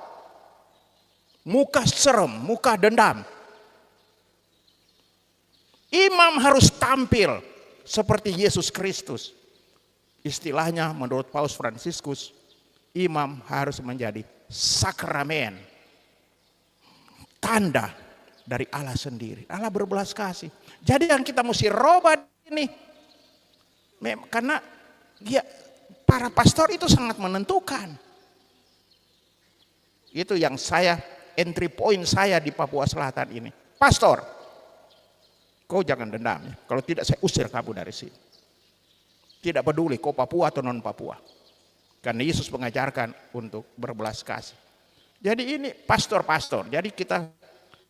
Muka serem, muka dendam. Imam harus tampil seperti Yesus Kristus. Istilahnya menurut Paus Fransiskus, imam harus menjadi sakramen. Tanda dari Allah sendiri. Allah berbelas kasih. Jadi yang kita mesti robah ini. Karena dia, para pastor itu sangat menentukan. Itu yang saya, entry point saya di Papua Selatan ini. Pastor, kau jangan dendam ya. Kalau tidak saya usir kamu dari sini. Tidak peduli kau Papua atau non Papua. Karena Yesus mengajarkan untuk berbelas kasih. Jadi ini pastor-pastor. Jadi kita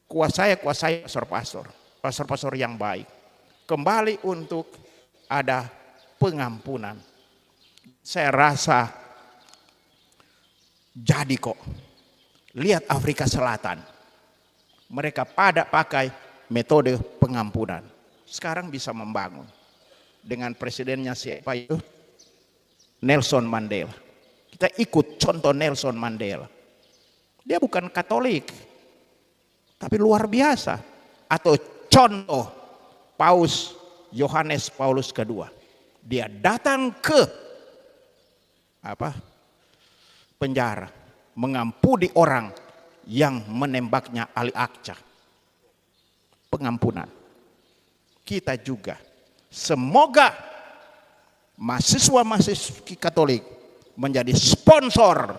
kuasai pastor-pastor. Pastor-pastor yang baik. Kembali untuk ada pengampunan. Saya rasa jadi kok. Lihat Afrika Selatan. Mereka pada pakai metode pengampunan. Sekarang bisa membangun. Dengan presidennya siapa itu? Nelson Mandela. Kita ikut contoh Nelson Mandela. Dia bukan Katolik, tapi luar biasa. Atau contoh Paus Yohanes Paulus II. Dia datang ke penjara, mengampuni orang yang menembaknya Ali Akca. Pengampunan. Kita juga. Semoga mahasiswa-mahasiswi Katolik menjadi sponsor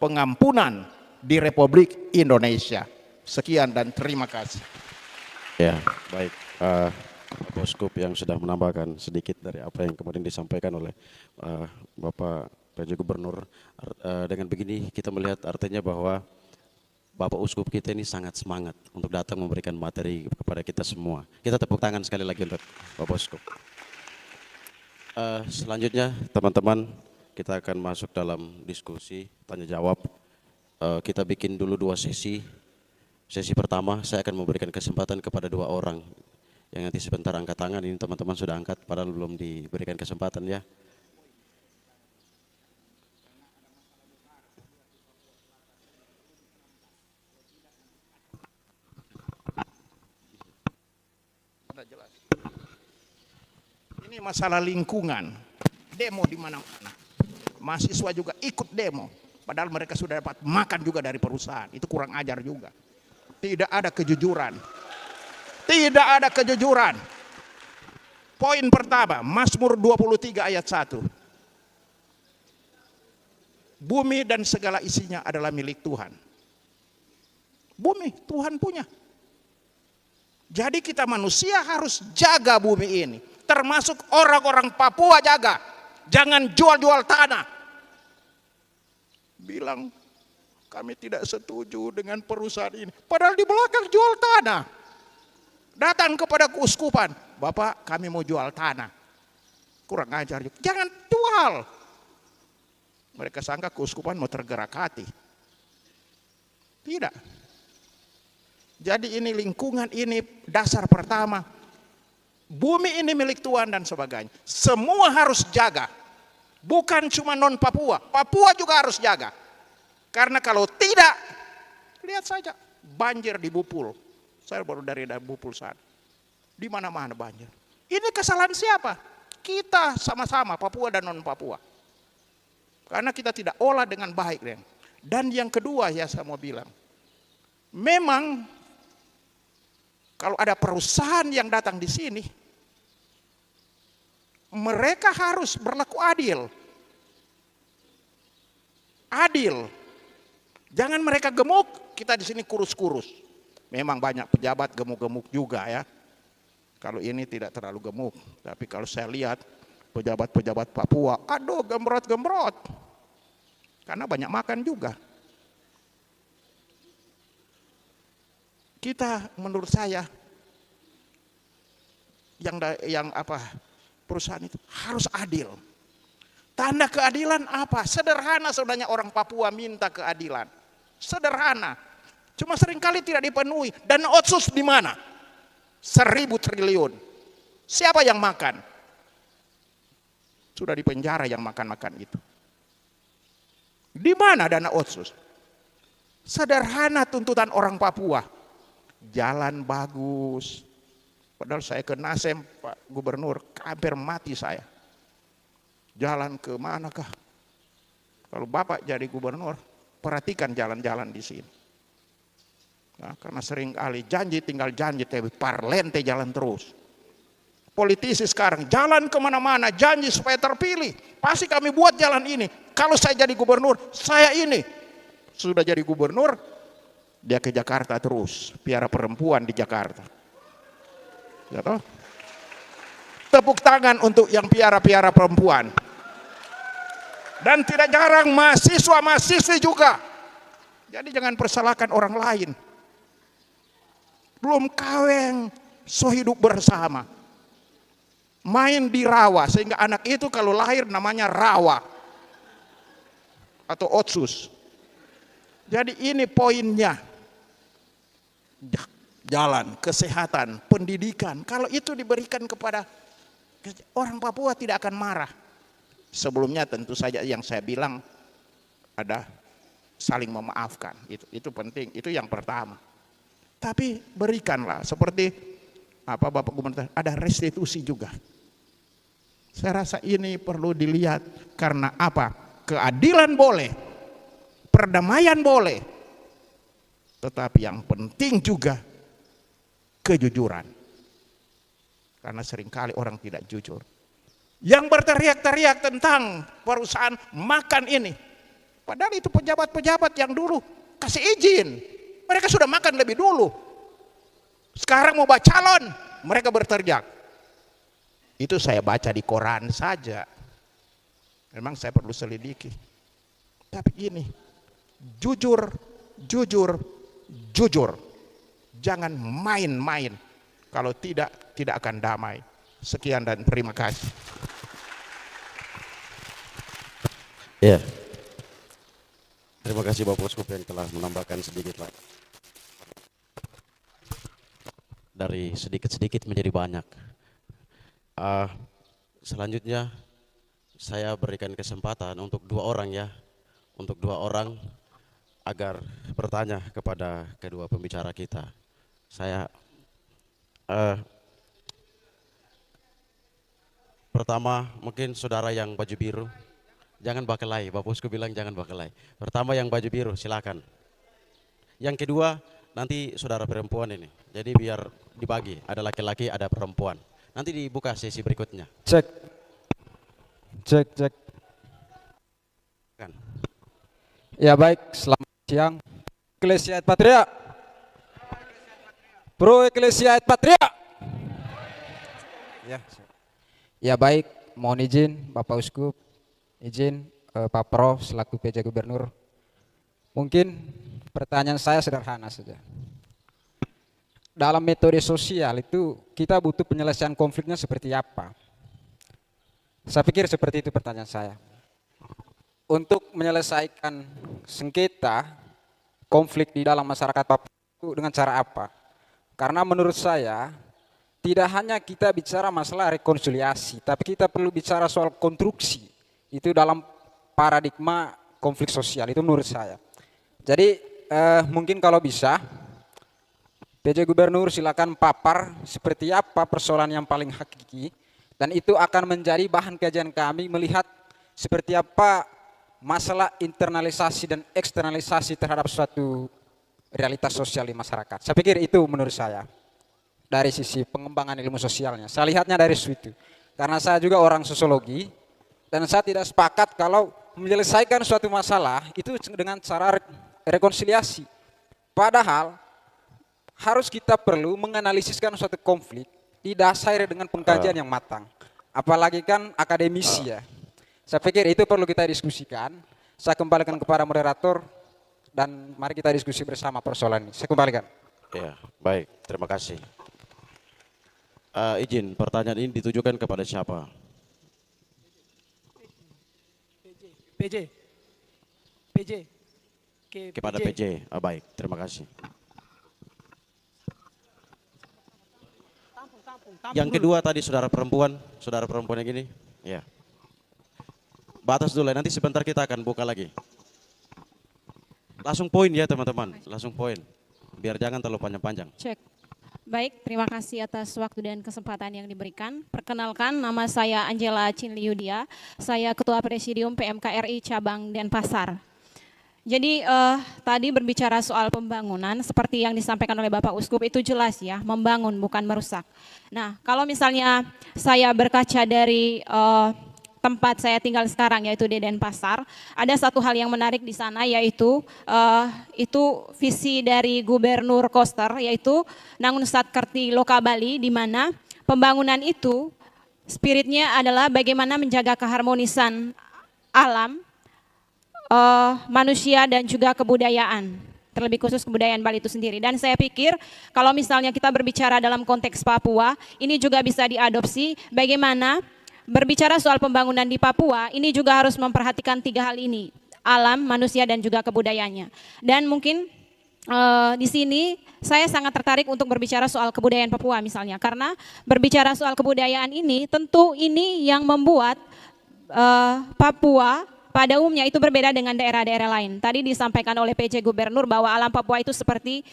pengampunan di Republik Indonesia. Sekian dan terima kasih. Ya, baik. Bapak Uskup yang sudah menambahkan sedikit dari apa yang kemudian disampaikan oleh Bapak PJ Gubernur. Dengan begini kita melihat artinya bahwa Bapak Uskup kita ini sangat semangat untuk datang memberikan materi kepada kita semua. Kita tepuk tangan sekali lagi untuk Bapak Uskup. Selanjutnya teman-teman kita akan masuk dalam diskusi tanya jawab. Kita bikin dulu 2 sesi. Sesi pertama saya akan memberikan kesempatan kepada 2 orang yang nanti sebentar angkat tangan. Ini teman-teman sudah angkat padahal belum diberikan kesempatan ya. Ini masalah lingkungan. demo di mana-mana. Mahasiswa juga ikut demo, padahal mereka sudah dapat makan juga dari perusahaan. Itu kurang ajar juga. Tidak ada kejujuran. Tidak ada kejujuran. Poin pertama, Mazmur 23 ayat 1. Bumi dan segala isinya adalah milik Tuhan. Bumi Tuhan punya. Jadi kita manusia harus jaga bumi ini. Termasuk orang-orang Papua jaga. Jangan jual-jual tanah. Bilang kami tidak setuju dengan perusahaan ini. Padahal di belakang jual tanah. Datang kepada keuskupan. Bapak kami mau jual tanah. Kurang ajar juga. Jangan jual. Mereka sangka keuskupan mau tergerak hati. Tidak. Jadi ini lingkungan ini dasar pertama. Bumi ini milik Tuhan dan sebagainya. Semua harus jaga. Bukan cuma non Papua. Papua juga harus jaga. Karena kalau tidak, lihat saja banjir di Bupul. Saya baru dari Bupul sana. Di mana-mana banjir. Ini kesalahan siapa? Kita sama-sama Papua dan non Papua. Karena kita tidak olah dengan baik. Dan yang kedua ya saya mau bilang. Memang kalau ada perusahaan yang datang di sini, mereka harus berlaku adil. Adil. Jangan mereka gemuk, kita di sini kurus-kurus. Memang banyak pejabat gemuk-gemuk juga ya. Kalau ini tidak terlalu gemuk, tapi kalau saya lihat pejabat-pejabat Papua, aduh gemrot-gemrot. Karena banyak makan juga. Kita menurut saya yang perusahaan itu harus adil. Tanda keadilan apa? Sederhana sebenarnya orang Papua minta keadilan. Sederhana. Cuma seringkali tidak dipenuhi. Dan otsus di mana? 1.000 triliun. Siapa yang makan? Sudah di penjara yang makan-makan itu. Di mana dana otsus? Sederhana tuntutan orang Papua. Jalan bagus. Padahal saya ke Nasem, Pak Gubernur, hampir mati saya. Jalan ke manakah? Kalau Bapak jadi gubernur, perhatikan jalan-jalan di sini. Nah, karena sering kali janji tinggal janji, tapi parlente jalan terus. Politisi sekarang jalan kemana-mana, janji supaya terpilih. Pasti kami buat jalan ini. Kalau saya jadi gubernur, saya ini. Sudah jadi gubernur, dia ke Jakarta terus, piara perempuan di Jakarta. Ya toh? Tepuk tangan untuk yang piara-piara perempuan. Dan tidak jarang mahasiswa-mahasiswi juga. Jadi jangan persalahkan orang lain. Belum kawin, so hidup bersama. Main di rawa, sehingga anak itu kalau lahir namanya rawa. Atau otsus. Jadi ini poinnya. Jalan, kesehatan, pendidikan. Kalau itu diberikan kepada orang Papua tidak akan marah. Sebelumnya tentu saja yang saya bilang ada saling memaafkan. Itu penting, itu yang pertama. Tapi berikanlah seperti apa Bapak Gubernur, ada restitusi juga. Saya rasa ini perlu dilihat karena apa? Keadilan boleh, perdamaian boleh, tetapi yang penting juga kejujuran. Karena seringkali orang tidak jujur. Yang berteriak-teriak tentang perusahaan makan ini. Padahal itu pejabat-pejabat yang dulu kasih izin. Mereka sudah makan lebih dulu. Sekarang mau baca calon, mereka berteriak. Itu saya baca di koran saja. Memang saya perlu selidiki. Tapi ini, jujur, jujur, jujur. Jangan main-main. Kalau tidak akan damai. Sekian dan terima kasih. Ya. Terima kasih Bapak Uskup yang telah menambahkan sedikit lagi. Dari sedikit-sedikit menjadi banyak. Selanjutnya saya berikan kesempatan untuk 2 orang ya. Untuk 2 orang agar bertanya kepada kedua pembicara kita. Saya Pertama mungkin saudara yang baju biru. Jangan bakelai, Bapak Uskup bilang jangan bakelai. Pertama yang baju biru, silakan. Yang kedua, nanti saudara perempuan ini. Jadi biar dibagi, ada laki-laki, ada perempuan. Nanti dibuka sesi berikutnya. Cek. Cek, cek. Kan. Ya baik, selamat siang. Eklesia et Patria. Pro Eklesia et Patria. Ya. Ya baik, mohon izin Bapak Uskup, izin Pak Prof selaku PJ Gubernur. Mungkin pertanyaan saya sederhana saja. Dalam metode sosial itu kita butuh penyelesaian konfliknya seperti apa? Saya pikir seperti itu pertanyaan saya. Untuk menyelesaikan sengketa konflik di dalam masyarakat Papua itu dengan cara apa? Karena menurut saya tidak hanya kita bicara masalah rekonsiliasi, tapi kita perlu bicara soal konstruksi. Itu dalam paradigma konflik sosial, itu menurut saya. Jadi mungkin kalau bisa PJ Gubernur silakan papar seperti apa persoalan yang paling hakiki, dan itu akan menjadi bahan kajian kami melihat seperti apa masalah internalisasi dan eksternalisasi terhadap suatu realitas sosial di masyarakat. Saya pikir itu menurut saya dari sisi pengembangan ilmu sosialnya. Saya lihatnya dari situ. Karena saya juga orang sosiologi dan saya tidak sepakat kalau menyelesaikan suatu masalah itu dengan cara rekonsiliasi. Padahal harus kita perlu menganalisiskan suatu konflik didasari dengan pengkajian yang matang. Apalagi kan akademisi ya. Saya pikir itu perlu kita diskusikan. Saya kembalikan kepada moderator dan mari kita diskusi bersama persoalan ini. Saya kembalikan. Ya, baik, terima kasih. Izin, pertanyaan ini ditujukan kepada siapa? PJ. Kepada PJ. Baik, terima kasih. Yang kedua tadi saudara perempuan yang ini, ya. Batas dulu, nanti sebentar kita akan buka lagi. Langsung poin ya teman-teman, langsung poin. Biar jangan terlalu panjang-panjang. Cek. Baik, terima kasih atas waktu dan kesempatan yang diberikan. Perkenalkan, nama saya Angela Cinliudia. Saya Ketua Presidium PMKRI Cabang Denpasar. Jadi tadi berbicara soal pembangunan, seperti yang disampaikan oleh Bapak Uskup itu jelas ya, membangun bukan merusak. Nah, kalau misalnya saya berkaca dari tempat saya tinggal sekarang yaitu di Denpasar, ada satu hal yang menarik di sana yaitu itu visi dari Gubernur Koster yaitu Nangun Satkerti Loka Bali, di mana pembangunan itu spiritnya adalah bagaimana menjaga keharmonisan alam, manusia dan juga kebudayaan, terlebih khusus kebudayaan Bali itu sendiri. Dan saya pikir kalau misalnya kita berbicara dalam konteks Papua, ini juga bisa diadopsi bagaimana berbicara soal pembangunan di Papua, ini juga harus memperhatikan tiga hal ini, alam, manusia dan juga kebudayaannya. Dan mungkin di sini saya sangat tertarik untuk berbicara soal kebudayaan Papua misalnya, karena berbicara soal kebudayaan ini tentu ini yang membuat Papua pada umumnya itu berbeda dengan daerah-daerah lain. Tadi disampaikan oleh PJ Gubernur bahwa alam Papua itu seperti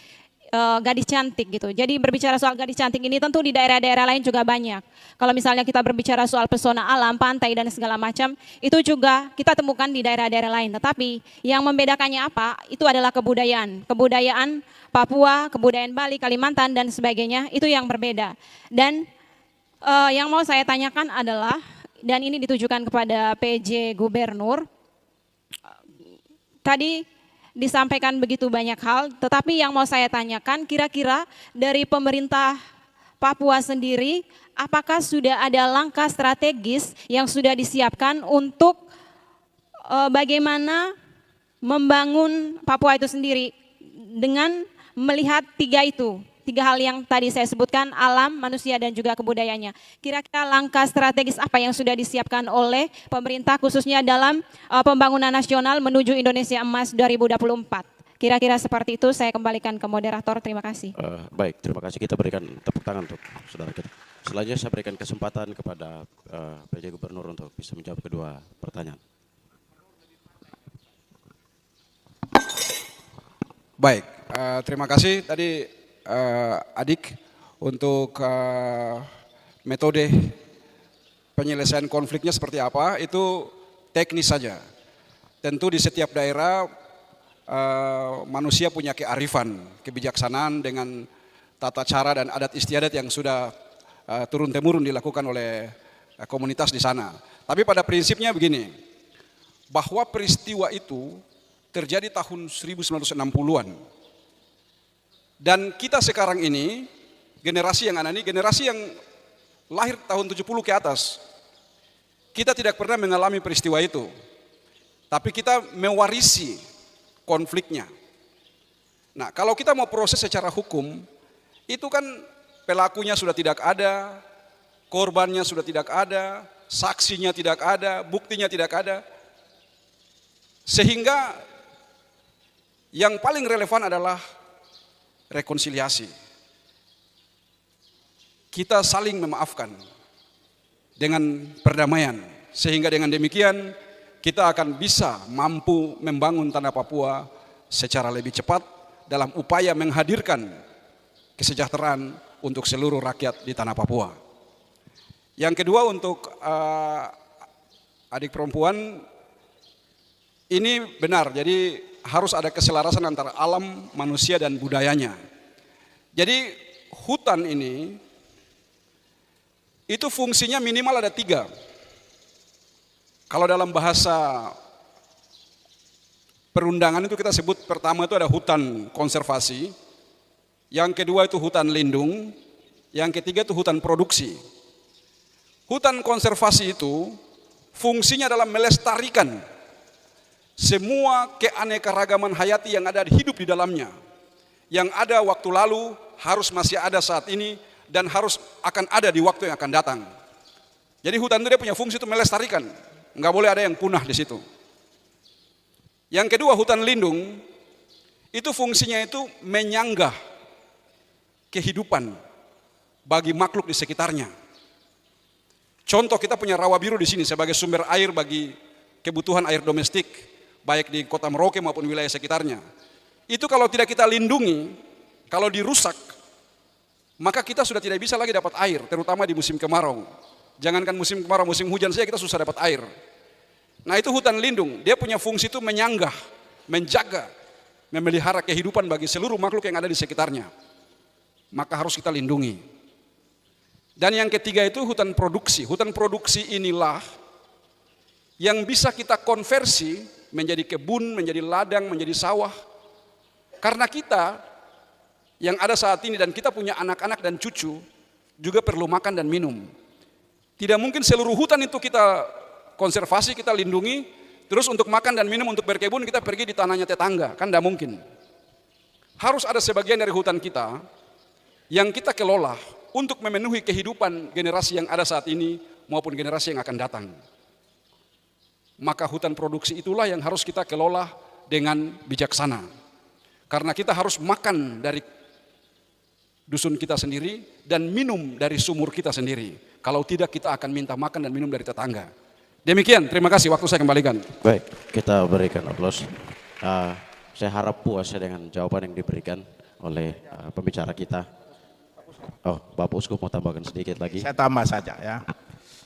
gadis cantik gitu. Jadi berbicara soal gadis cantik ini tentu di daerah-daerah lain juga banyak. Kalau misalnya kita berbicara soal pesona alam, pantai dan segala macam, itu juga kita temukan di daerah-daerah lain. Tetapi yang membedakannya apa? Itu adalah kebudayaan. Kebudayaan Papua, kebudayaan Bali, Kalimantan dan sebagainya, itu yang berbeda. Dan yang mau saya tanyakan adalah, dan ini ditujukan kepada PJ Gubernur, tadi disampaikan begitu banyak hal, tetapi yang mau saya tanyakan kira-kira dari pemerintah Papua sendiri, apakah sudah ada langkah strategis yang sudah disiapkan untuk bagaimana membangun Papua itu sendiri dengan melihat tiga hal yang tadi saya sebutkan, alam, manusia dan juga kebudayaannya. Kira-kira langkah strategis apa yang sudah disiapkan oleh pemerintah khususnya dalam pembangunan nasional menuju Indonesia Emas 2024? Kira-kira seperti itu. Saya kembalikan ke moderator. Terima kasih. Baik, terima kasih. Kita berikan tepuk tangan untuk saudara kita. Selanjutnya saya berikan kesempatan kepada PJ Gubernur untuk bisa menjawab kedua pertanyaan. Baik, terima kasih tadi Adik untuk metode penyelesaian konfliknya seperti apa, itu teknis saja. Tentu di setiap daerah manusia punya kearifan, kebijaksanaan dengan tata cara dan adat istiadat yang sudah turun-temurun dilakukan oleh komunitas di sana. Tapi pada prinsipnya begini, bahwa peristiwa itu terjadi tahun 1960-an. Dan kita sekarang ini, generasi yang ada ini, generasi yang lahir tahun 70 ke atas, kita tidak pernah mengalami peristiwa itu. Tapi kita mewarisi konfliknya. Nah, kalau kita mau proses secara hukum, itu kan pelakunya sudah tidak ada, korbannya sudah tidak ada, saksinya tidak ada, buktinya tidak ada. Sehingga yang paling relevan adalah rekonsiliasi. Kita saling memaafkan dengan perdamaian, sehingga dengan demikian kita akan bisa mampu membangun tanah Papua secara lebih cepat dalam upaya menghadirkan kesejahteraan untuk seluruh rakyat di tanah Papua. Yang kedua, untuk adik perempuan, ini benar, jadi harus ada keselarasan antara alam, manusia, dan budayanya. Jadi hutan ini, itu fungsinya minimal ada 3. Kalau dalam bahasa perundangan itu kita sebut, pertama itu ada hutan konservasi, yang kedua itu hutan lindung, yang ketiga itu hutan produksi. Hutan konservasi itu fungsinya adalah melestarikan semua keanekaragaman hayati yang ada hidup di dalamnya, yang ada waktu lalu, harus masih ada saat ini, dan harus akan ada di waktu yang akan datang. Jadi hutan itu dia punya fungsi itu melestarikan, nggak boleh ada yang punah di situ. Yang kedua, hutan lindung itu fungsinya itu menyanggah kehidupan bagi makhluk di sekitarnya. Contoh, kita punya rawa biru di sini sebagai sumber air bagi kebutuhan air domestik, baik di kota Merauke maupun wilayah sekitarnya. Itu kalau tidak kita lindungi, kalau dirusak, maka kita sudah tidak bisa lagi dapat air, terutama di musim kemarau. Jangankan musim kemarau, musim hujan saja kita susah dapat air. Nah, itu hutan lindung, dia punya fungsi itu menyanggah, menjaga, memelihara kehidupan bagi seluruh makhluk yang ada di sekitarnya. Maka harus kita lindungi. Dan yang ketiga itu hutan produksi. Hutan produksi inilah yang bisa kita konversi menjadi kebun, menjadi ladang, menjadi sawah. Karena kita yang ada saat ini dan kita punya anak-anak dan cucu juga perlu makan dan minum. Tidak mungkin seluruh hutan itu kita konservasi, kita lindungi, terus untuk makan dan minum, untuk berkebun kita pergi di tanahnya tetangga, kan tidak mungkin. Harus ada sebagian dari hutan kita yang kita kelola untuk memenuhi kehidupan generasi yang ada saat ini maupun generasi yang akan datang. Maka hutan produksi itulah yang harus kita kelola dengan bijaksana. Karena kita harus makan dari dusun kita sendiri dan minum dari sumur kita sendiri. Kalau tidak, kita akan minta makan dan minum dari tetangga. Demikian, terima kasih, waktu saya kembalikan. Baik, kita berikan aplaus. Saya harap puas dengan jawaban yang diberikan oleh pembicara kita. Oh, Bapak Uskup mau tambahkan sedikit lagi? Saya tambah saja ya.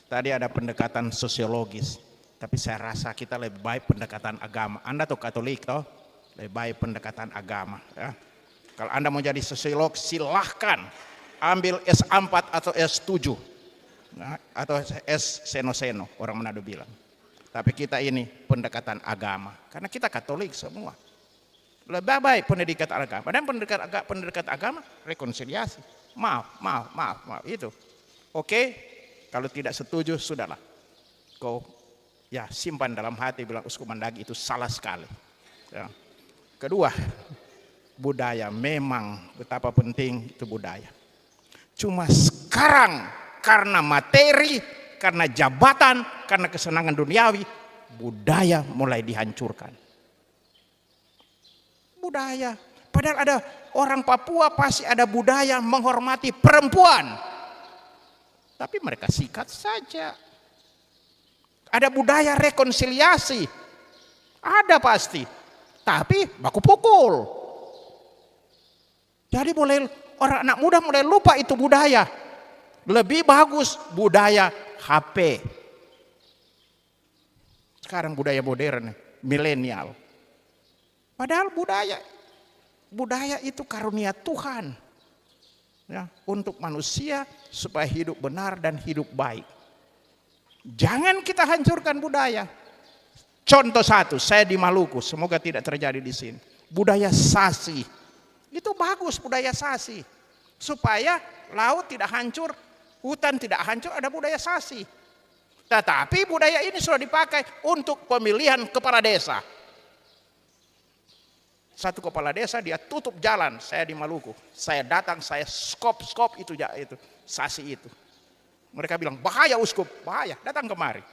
Tadi ada pendekatan sosiologis, tapi saya rasa kita lebih baik pendekatan agama. Anda tuh Katolik toh, lebih baik pendekatan agama. Ya. Kalau Anda mau jadi sosiolog, silahkan ambil S4 atau S7, nah, atau S seno-seno, orang Manado bilang. Tapi kita ini pendekatan agama, karena kita Katolik semua. Lebih baik pendidikan agama, dan pendidikan agama rekonsiliasi. Maaf, itu. Oke, kalau tidak setuju, sudahlah. Kau ya simpan dalam hati, bilang Uskup Mandagi itu salah sekali. Ya. Kedua, budaya, memang betapa penting itu budaya. Cuma sekarang karena materi, karena jabatan, karena kesenangan duniawi, budaya mulai dihancurkan. Budaya. Padahal ada orang Papua pasti ada budaya menghormati perempuan. Tapi mereka sikat saja. Ada budaya rekonsiliasi. Ada pasti. Tapi baku pukul. Jadi mulai orang anak muda mulai lupa itu budaya. Lebih bagus budaya HP. Sekarang budaya modern, milenial. Padahal budaya itu karunia Tuhan. Ya, untuk manusia supaya hidup benar dan hidup baik. Jangan kita hancurkan budaya. Contoh satu, saya di Maluku, semoga tidak terjadi di sini. Budaya sasi. Itu bagus budaya sasi. Supaya laut tidak hancur, hutan tidak hancur, ada budaya sasi. Tetapi budaya ini sudah dipakai untuk pemilihan kepala desa. Satu kepala desa dia tutup jalan, saya di Maluku. Saya datang, saya skop itu sasi itu. Mereka bilang, bahaya uskup, bahaya, datang kemari.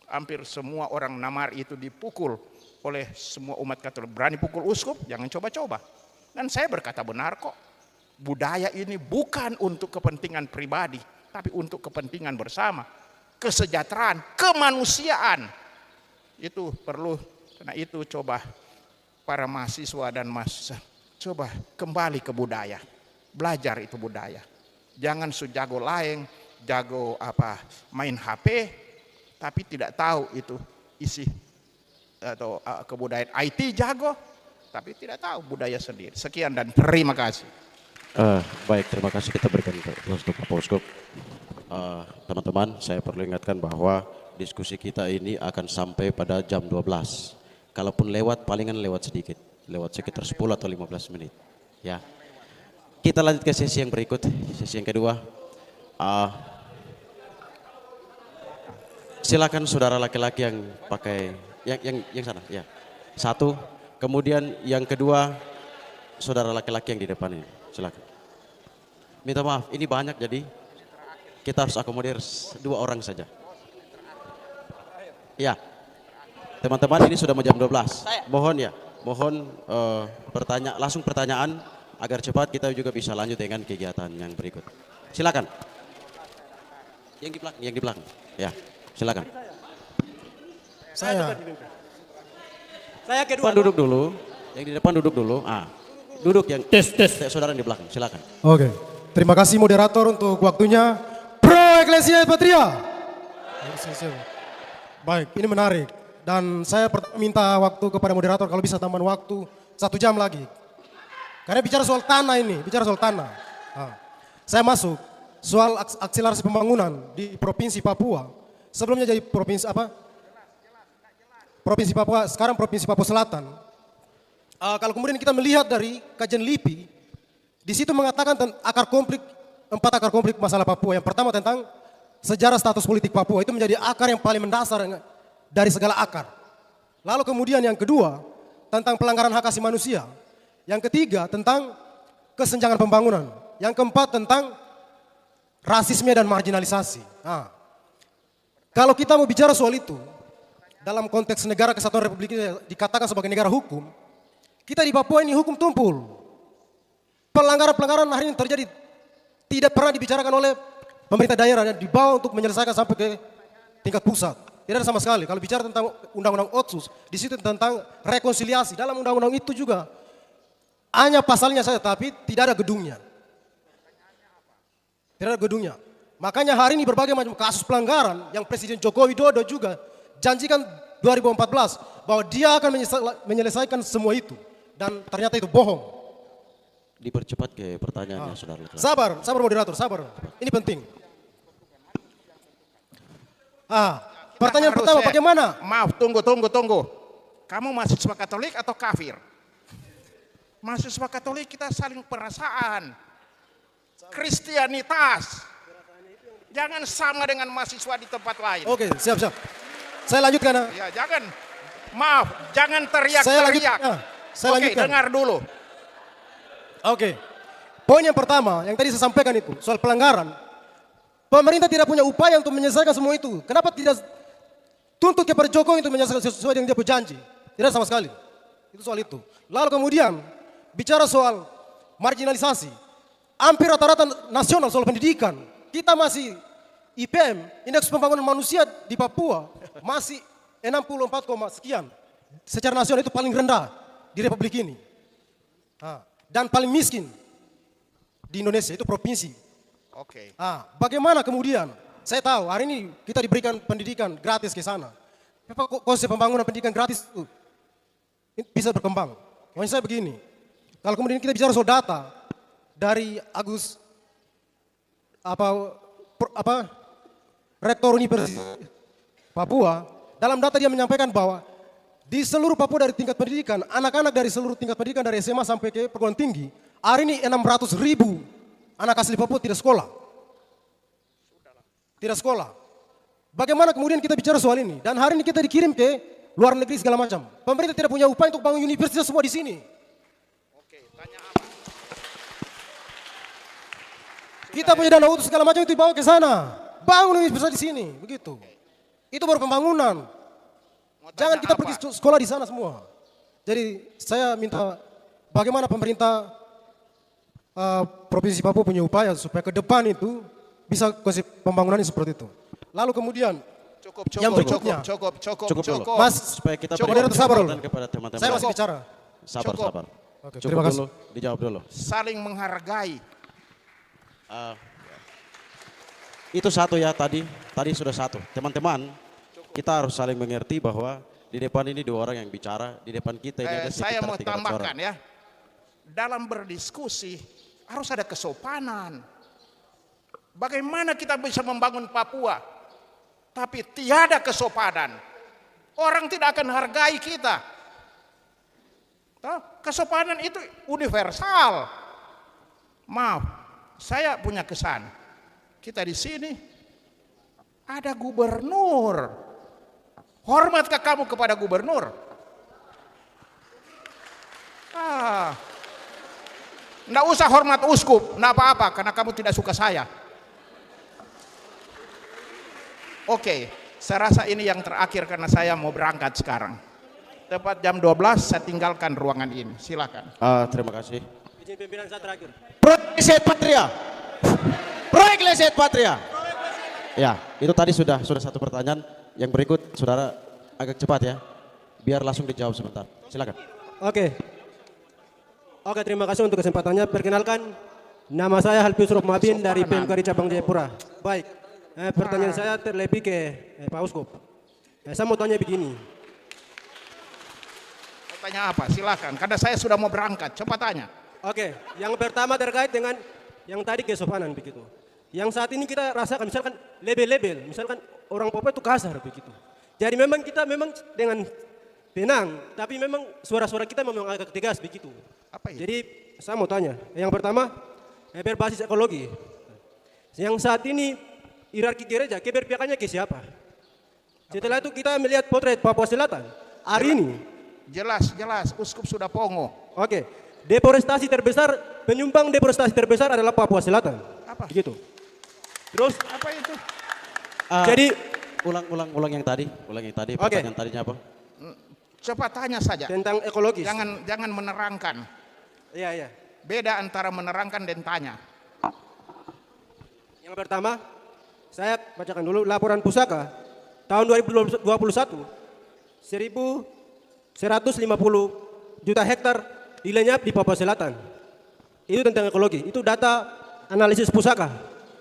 Hampir semua orang Namar itu dipukul oleh semua umat Katolik. Berani pukul uskup, jangan coba-coba. Dan saya berkata benar kok. Budaya ini bukan untuk kepentingan pribadi, tapi untuk kepentingan bersama. Kesejahteraan, kemanusiaan. Itu perlu, karena itu coba para mahasiswa dan mahasiswa, coba kembali ke budaya. Belajar itu budaya. Jangan sejago laeng, jago main HP, tapi tidak tahu itu isi atau kebudayaan IT jago, tapi tidak tahu budaya sendiri. Sekian dan terima kasih. Baik, terima kasih kita berikan untuk Bapak Uskup. Teman-teman, saya perlu ingatkan bahwa diskusi kita ini akan sampai pada jam 12. Kalaupun lewat, palingan lewat sedikit, lewat sekitar 10 atau 15 menit. Ya, kita lanjut ke sesi yang berikut, sesi yang kedua. Silakan saudara laki-laki yang pakai yang sana, ya. Satu, kemudian yang kedua saudara laki-laki yang di depan ini, silakan. Minta maaf, ini banyak jadi kita harus akomodir 2 orang saja. Ya. Teman-teman, ini sudah mau jam 12. Mohon langsung pertanyaan agar cepat kita juga bisa lanjut dengan kegiatan yang berikut. Silakan. Yang di belakang. Ya, silakan. Saya kedua. Depan duduk dulu. Yang di depan duduk dulu. Duduk yang saudara yang di belakang. Silakan. Oke. Terima kasih moderator untuk waktunya. Pro Ecclesia Patria. Baik, ini menarik. Dan saya minta waktu kepada moderator kalau bisa tambahan waktu 1 jam lagi. Karena bicara soal tanah ini, Saya masuk soal akselerasi pembangunan di Provinsi Papua. Sebelumnya jadi Provinsi Provinsi Papua, sekarang Provinsi Papua Selatan. Kalau kemudian kita melihat dari kajian LIPI, di situ mengatakan akar konflik, 4 akar konflik masalah Papua. Yang pertama tentang sejarah status politik Papua, itu menjadi akar yang paling mendasar dari segala akar. Lalu kemudian yang kedua tentang pelanggaran hak asasi manusia. Yang ketiga tentang kesenjangan pembangunan. Yang keempat tentang rasisme dan marginalisasi. Kalau kita mau bicara soal itu dalam konteks negara kesatuan Republik ini dikatakan sebagai negara hukum, kita di Papua ini hukum tumpul. Pelanggaran-pelanggaran hari ini terjadi tidak pernah dibicarakan oleh pemerintah daerah dan dibawa untuk menyelesaikan sampai ke tingkat pusat. Tidak ada sama sekali. Kalau bicara tentang undang-undang Otsus, di situ tentang rekonsiliasi. Dalam undang-undang itu juga hanya pasalnya saja, tapi tidak ada gedungnya. Tidak ada gedungnya. Makanya hari ini berbagai macam kasus pelanggaran yang Presiden Joko Widodo juga janjikan 2014 bahwa dia akan menyelesaikan semua itu. Dan ternyata itu bohong. Dipercepat ke pertanyaannya, saudara. Sabar moderator, sabar. Ini penting. Pertanyaan pertama, bagaimana? Maaf, tunggu. Kamu mahasiswa Katolik atau kafir? Mahasiswa Katolik kita saling perasaan. Kristianitas. Jangan sama dengan mahasiswa di tempat lain. Oke, siap. Saya lanjutkan. Ya, jangan teriak-teriak. Oke, dengar dulu. Oke. Poin yang pertama, yang tadi saya sampaikan itu, soal pelanggaran. Pemerintah tidak punya upaya untuk menyelesaikan semua itu. Kenapa tidak tuntut kepada Jokowi untuk menyelesaikan sesuai dengan dia berjanji? Tidak sama sekali. Itu soal itu. Lalu kemudian, bicara soal marginalisasi. Hampir rata-rata nasional soal pendidikan. Kita masih IPM, Indeks Pembangunan Manusia di Papua, masih 64, sekian. Secara nasional itu paling rendah di Republik ini. Dan paling miskin di Indonesia, itu provinsi. Oke. Bagaimana kemudian Saya tahu hari ini kita diberikan pendidikan gratis ke sana. Apa konsep pembangunan pendidikan gratis itu bisa berkembang? Maksud saya begini, kalau kemudian kita bicara soal data dari Agus Rektor Universitas Papua, dalam data dia menyampaikan bahwa di seluruh Papua dari tingkat pendidikan, anak-anak dari seluruh tingkat pendidikan dari SMA sampai ke perguruan tinggi, hari ini 600.000 anak asli Papua tidak sekolah. Tidak sekolah. Bagaimana kemudian kita bicara soal ini? Dan hari ini kita dikirim ke luar negeri segala macam. Pemerintah tidak punya upaya untuk bangun universitas semua di sini. Oke, tanya apa? Kita punya dana untuk segala macam itu dibawa ke sana. Bangun universitas di sini, begitu. Itu baru pembangunan. Jangan kita pergi sekolah di sana semua. Jadi saya minta bagaimana pemerintah Provinsi Papua punya upaya supaya ke depan itu bisa konsep pembangunannya seperti itu. Lalu kemudian yang berikutnya, cukup dulu. Mas, Supaya kita moderator sabar dulu. kepada teman-teman. Saya masih bicara. Sabar. Oke, Cukup terima kasih. dulu, dijawab dulu. saling menghargai. Itu satu ya tadi sudah satu. Teman-teman, kita harus saling mengerti bahwa di depan ini 2 orang yang bicara, di depan kita ini ada Saya sekitar mau 300 tambahkan orang. ya, dalam berdiskusi harus ada kesopanan. Bagaimana kita bisa membangun Papua, tapi tiada kesopanan? Orang tidak akan hargai kita. Toh, kesopanan itu universal. Maaf, saya punya kesan. Kita di sini ada gubernur. Hormatkah kamu kepada gubernur? Nggak usah hormat uskup, nggak apa-apa karena kamu tidak suka saya. Oke, saya rasa ini yang terakhir karena saya mau berangkat sekarang. Tepat jam 12 saya tinggalkan ruangan ini. Silakan. Terima kasih. Izin pimpinan saya terakhir. Proyek Leset Patria. Proyek Leset Patria. Ya, itu tadi sudah satu pertanyaan. Yang berikut saudara agak cepat ya. Biar langsung dijawab sebentar. Silakan. Oke, terima kasih untuk kesempatannya. Perkenalkan, nama saya Halpius Rokmabin dari PMKRI Cabang Jayapura. Baik, pertanyaan saya terlebih ke Pak Uskup. Saya mau tanya begini. Mau tanya apa? Silakan. Karena saya sudah mau berangkat. Coba tanya. Oke, yang pertama terkait dengan yang tadi kesopanan begitu. Yang saat ini kita rasakan misalkan label-label, misalkan orang Papua itu kasar begitu. Jadi memang kita memang dengan tenang, tapi memang suara-suara kita memang agak tegas begitu. Apa itu? Jadi saya mau tanya, yang pertama berbasis ekologi. Yang saat ini hierarki gereja keberpihakannya ke siapa? Setelah itu kita melihat potret Papua Selatan hari ini. Jelas, uskup sudah pongo. Oke, deforestasi terbesar, penyumbang deforestasi terbesar adalah Papua Selatan. Apa? Begitu. Terus Apa itu? jadi Ulang yang tadi. Pertanyaan tadinya apa? Coba tanya saja. tentang ekologis. Jangan menerangkan. Iya. Beda antara menerangkan dan tanya. Yang pertama, saya bacakan dulu laporan pusaka tahun 2021, 1.150 juta hektar dilenyap di Papua Selatan. Itu tentang ekologi, itu data analisis pusaka.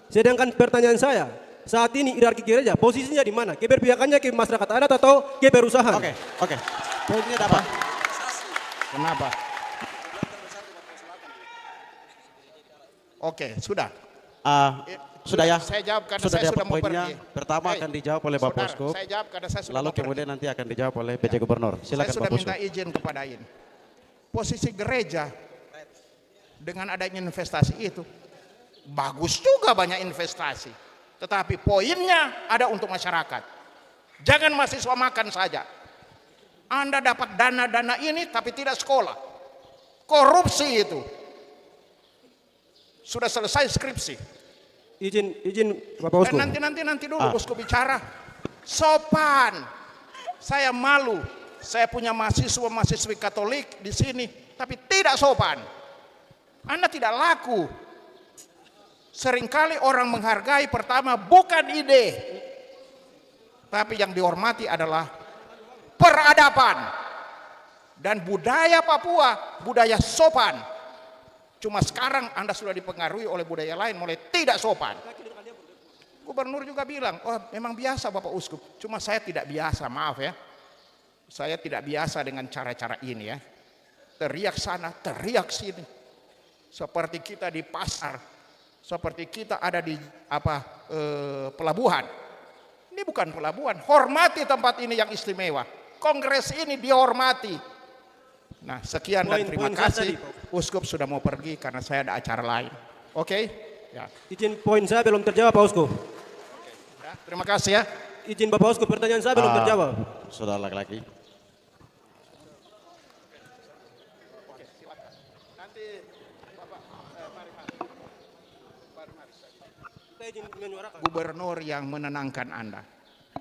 Sedangkan pertanyaan saya, saat ini hierarki gereja posisinya di mana? Keberpihakannya ke masyarakat adat atau ke perusahaan? Oke. Poinnya apa? Kenapa? Oke, sudah. Sudah ya. Saya jawab karena Sudah saya dapat sudah mau poinnya. pergi. Pertama akan dijawab oleh Bapak Saudara, Uskup. saya jawab karena saya sudah Lalu mau pergi. kemudian nanti akan dijawab oleh PJ Gubernur. Silakan Saya sudah Bapak minta Uskup. izin kepada ini. Posisi gereja dengan adanya investasi itu bagus juga, banyak investasi. Tetapi poinnya ada untuk masyarakat. Jangan mahasiswa makan saja. Anda dapat dana-dana ini tapi tidak sekolah. Korupsi itu. Sudah selesai skripsi. Izin Bapak Uskup. Nanti dulu uskup bicara. Sopan. Saya malu. Saya punya mahasiswi Katolik di sini, tapi tidak sopan. Anda tidak laku. Seringkali orang menghargai pertama bukan ide, tapi yang dihormati adalah peradaban dan budaya Papua, budaya sopan. Cuma sekarang Anda sudah dipengaruhi oleh budaya lain mulai tidak sopan. Gubernur juga bilang, oh memang biasa Bapak Uskup, cuma saya tidak biasa, maaf ya. Saya tidak biasa dengan cara-cara ini ya. Teriak sana, teriak sini. Seperti kita di pasar, seperti kita ada di pelabuhan. Ini bukan pelabuhan, hormati tempat ini yang istimewa. Kongres ini dihormati. Nah, sekian dan terima kasih. Uskup sudah mau pergi karena saya ada acara lain. Oke? Ya. Izin poin saya belum terjawab Pak Uskup. Ya, terima kasih ya. Izin Bapak Uskup, pertanyaan saya belum terjawab. Saudara laki-laki. Gubernur yang menenangkan Anda.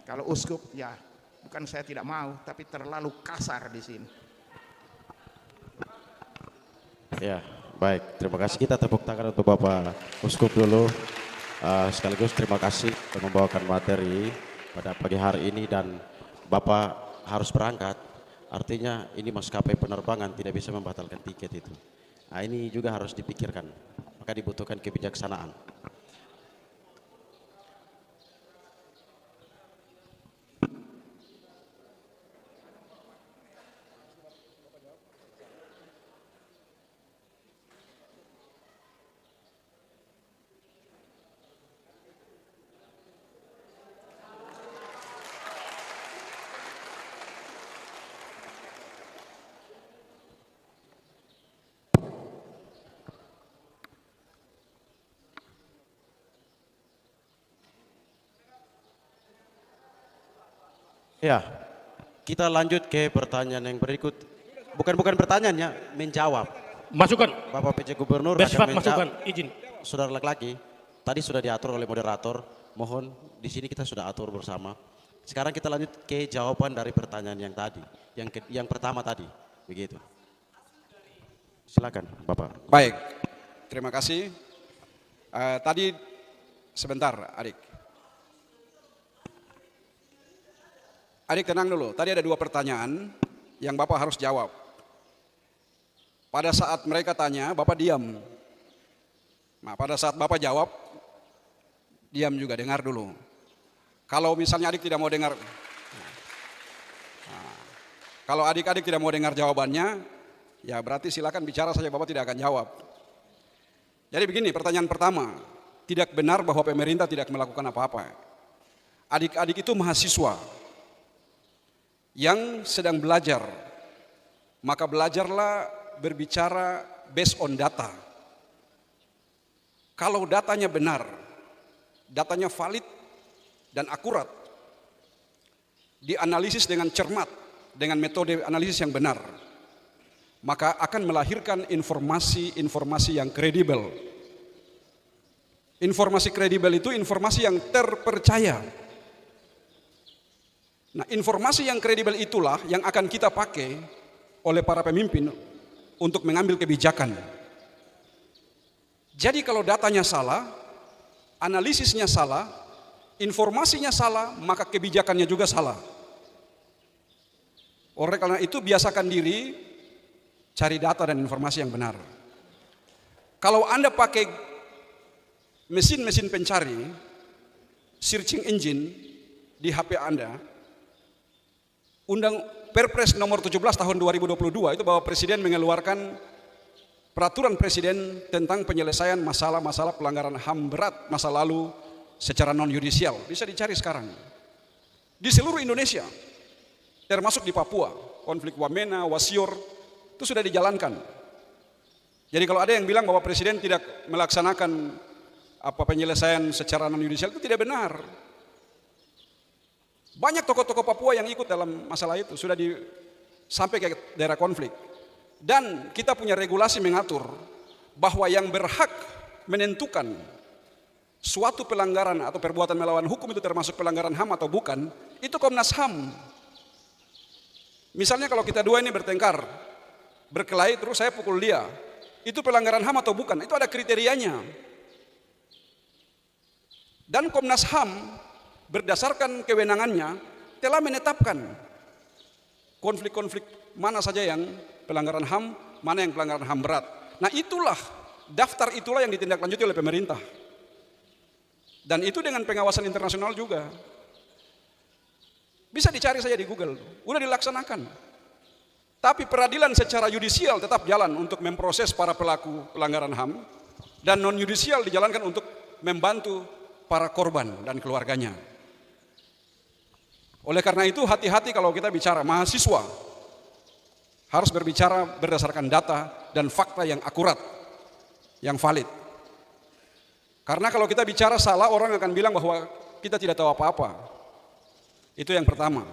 Kalau uskup ya bukan saya tidak mau, tapi terlalu kasar di sini. Ya, baik. Terima kasih. Kita tepuk tangan untuk Bapak Uskup dulu. Sekaligus terima kasih telah membawakan materi pada pagi hari ini dan Bapak harus berangkat. Artinya ini maskapai penerbangan tidak bisa membatalkan tiket itu. Nah, ini juga harus dipikirkan. Maka dibutuhkan kebijaksanaan. Ya, kita lanjut ke pertanyaan yang berikut. Bukan pertanyaannya, menjawab. Masukan. Bapak PJ Gubernur Bersifat akan masukan, menjawab. izin. Saudara laki-laki, tadi sudah diatur oleh moderator. Mohon di sini kita sudah atur bersama. Sekarang kita lanjut ke jawaban dari pertanyaan yang tadi, yang pertama tadi, begitu. Silakan, Bapak. Baik, terima kasih. Tadi sebentar, Adik. Adik tenang dulu, tadi ada 2 pertanyaan yang Bapak harus jawab. Pada saat mereka tanya, Bapak diam. Nah, pada saat Bapak jawab, diam juga, dengar dulu. Kalau misalnya adik tidak mau dengar, kalau adik-adik tidak mau dengar jawabannya, ya berarti silakan bicara saja, Bapak tidak akan jawab. Jadi begini, pertanyaan pertama, tidak benar bahwa pemerintah tidak melakukan apa-apa. Adik-adik itu mahasiswa yang sedang belajar, maka belajarlah berbicara based on data. Kalau datanya benar, datanya valid dan akurat, dianalisis dengan cermat, dengan metode analisis yang benar, maka akan melahirkan informasi-informasi yang kredibel. Informasi kredibel itu informasi yang terpercaya. Nah, informasi yang kredibel itulah yang akan kita pakai oleh para pemimpin untuk mengambil kebijakan. Jadi kalau datanya salah, analisisnya salah, informasinya salah, maka kebijakannya juga salah. Oleh karena itu biasakan diri cari data dan informasi yang benar. Kalau Anda pakai mesin-mesin pencari, searching engine di HP Anda, Perpres nomor 17 tahun 2022 itu bahwa Presiden mengeluarkan peraturan Presiden tentang penyelesaian masalah-masalah pelanggaran HAM berat masa lalu secara non-yudisial. Bisa dicari sekarang. Di seluruh Indonesia, termasuk di Papua, konflik Wamena, Wasior, itu sudah dijalankan. Jadi kalau ada yang bilang bahwa Presiden tidak melaksanakan penyelesaian secara non-yudisial, itu tidak benar. Banyak tokoh-tokoh Papua yang ikut dalam masalah itu, sudah sampai ke daerah konflik. Dan kita punya regulasi mengatur bahwa yang berhak menentukan suatu pelanggaran atau perbuatan melawan hukum itu termasuk pelanggaran HAM atau bukan, itu Komnas HAM. Misalnya kalau kita dua ini bertengkar, berkelahi terus saya pukul dia, itu pelanggaran HAM atau bukan, itu ada kriterianya. Dan Komnas HAM berdasarkan kewenangannya telah menetapkan konflik-konflik mana saja yang pelanggaran HAM, mana yang pelanggaran HAM berat. Nah itulah, daftar itulah yang ditindaklanjuti oleh pemerintah. Dan itu dengan pengawasan internasional juga. Bisa dicari saja di Google, udah dilaksanakan. Tapi peradilan secara yudisial tetap jalan untuk memproses para pelaku pelanggaran HAM, dan non-yudisial dijalankan untuk membantu para korban dan keluarganya. Oleh karena itu hati-hati kalau kita bicara, mahasiswa harus berbicara berdasarkan data dan fakta yang akurat, yang valid. Karena kalau kita bicara salah, orang akan bilang bahwa kita tidak tahu apa-apa. Itu yang pertama.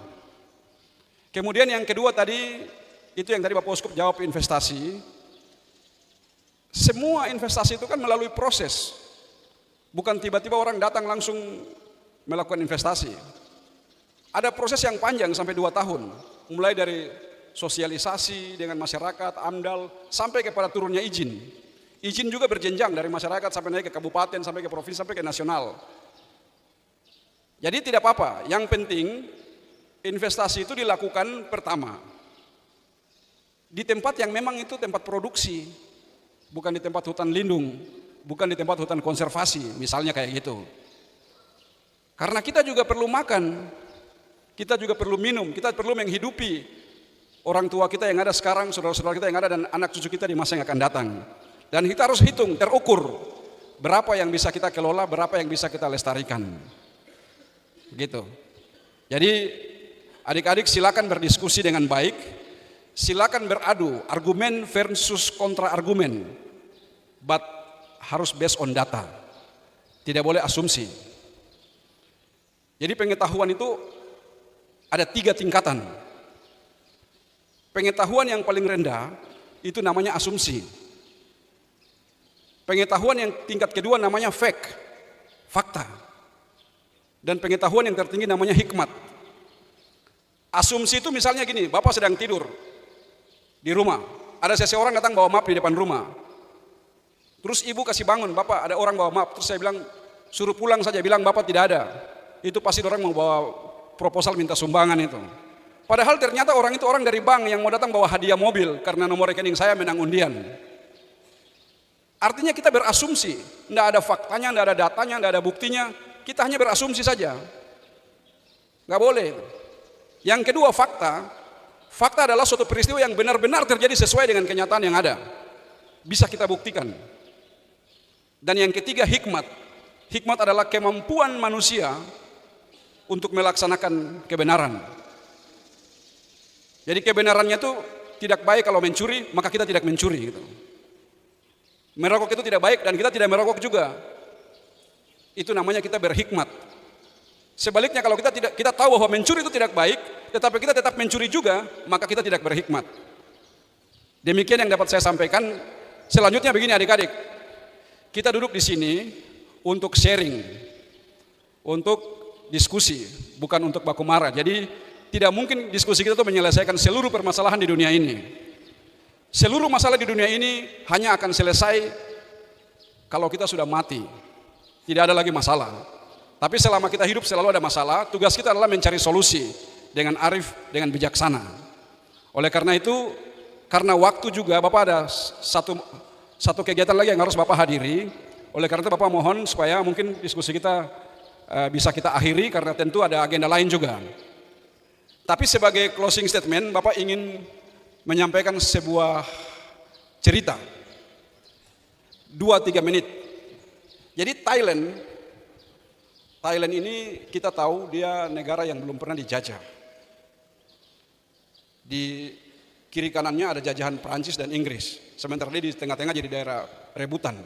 Kemudian yang kedua tadi, itu yang tadi Bapak Uskup jawab, investasi. Semua investasi itu kan melalui proses. Bukan tiba-tiba orang datang langsung melakukan investasi. Ada proses yang panjang sampai 2 tahun. Mulai dari sosialisasi dengan masyarakat, AMDAL, sampai kepada turunnya izin. Izin juga berjenjang dari masyarakat sampai naik ke kabupaten, sampai ke provinsi, sampai ke nasional. Jadi tidak apa-apa, yang penting investasi itu dilakukan pertama di tempat yang memang itu tempat produksi, bukan di tempat hutan lindung, bukan di tempat hutan konservasi, misalnya kayak gitu. Karena kita juga perlu makan, kita juga perlu minum, kita perlu menghidupi orang tua kita yang ada sekarang, saudara-saudara kita yang ada, dan anak cucu kita di masa yang akan datang. Dan kita harus hitung, terukur berapa yang bisa kita kelola, berapa yang bisa kita lestarikan. Begitu. Jadi adik-adik silakan berdiskusi dengan baik, silakan beradu argumen versus kontra argumen, but harus based on data, tidak boleh asumsi. Jadi pengetahuan itu ada 3 tingkatan. Pengetahuan yang paling rendah itu namanya asumsi. Pengetahuan yang tingkat kedua namanya fact, fakta. Dan pengetahuan yang tertinggi namanya hikmat. Asumsi itu misalnya gini, Bapak sedang tidur di rumah, ada seseorang datang bawa map di depan rumah. Terus ibu kasih bangun, Bapak ada orang bawa map. Terus saya bilang, suruh pulang saja, bilang Bapak tidak ada. Itu pasti orang mau bawa proposal minta sumbangan itu. Padahal ternyata orang itu orang dari bank yang mau datang bawa hadiah mobil karena nomor rekening saya menang undian. Artinya kita berasumsi, tidak ada faktanya, tidak ada datanya, tidak ada buktinya. Kita hanya berasumsi saja. Nggak boleh. Yang kedua fakta. Fakta adalah suatu peristiwa yang benar-benar terjadi sesuai dengan kenyataan yang ada. Bisa kita buktikan. Dan yang ketiga hikmat. Hikmat adalah kemampuan manusia untuk melaksanakan kebenaran. Jadi kebenarannya itu tidak baik kalau mencuri, maka kita tidak mencuri. Gitu. Merokok itu tidak baik dan kita tidak merokok juga. Itu namanya kita berhikmat. Sebaliknya kalau kita tahu bahwa mencuri itu tidak baik, tetapi kita tetap mencuri juga, maka kita tidak berhikmat. Demikian yang dapat saya sampaikan. Selanjutnya begini adik-adik, kita duduk di sini untuk sharing, untuk diskusi, bukan untuk baku marah. Jadi tidak mungkin diskusi kita itu menyelesaikan seluruh permasalahan di dunia ini. Seluruh masalah di dunia ini hanya akan selesai kalau kita sudah mati. Tidak ada lagi masalah. Tapi selama kita hidup selalu ada masalah. Tugas kita adalah mencari solusi dengan arif, dengan bijaksana. Oleh karena itu, karena waktu juga Bapak ada satu kegiatan lagi yang harus Bapak hadiri. Oleh karena itu Bapak mohon supaya mungkin diskusi kita bisa kita akhiri, karena tentu ada agenda lain juga. Tapi sebagai closing statement, Bapak ingin menyampaikan sebuah cerita 2-3 menit. Jadi Thailand ini kita tahu dia negara yang belum pernah dijajah. Di kiri kanannya ada jajahan Perancis dan Inggris. Sementara dia di tengah-tengah jadi daerah rebutan.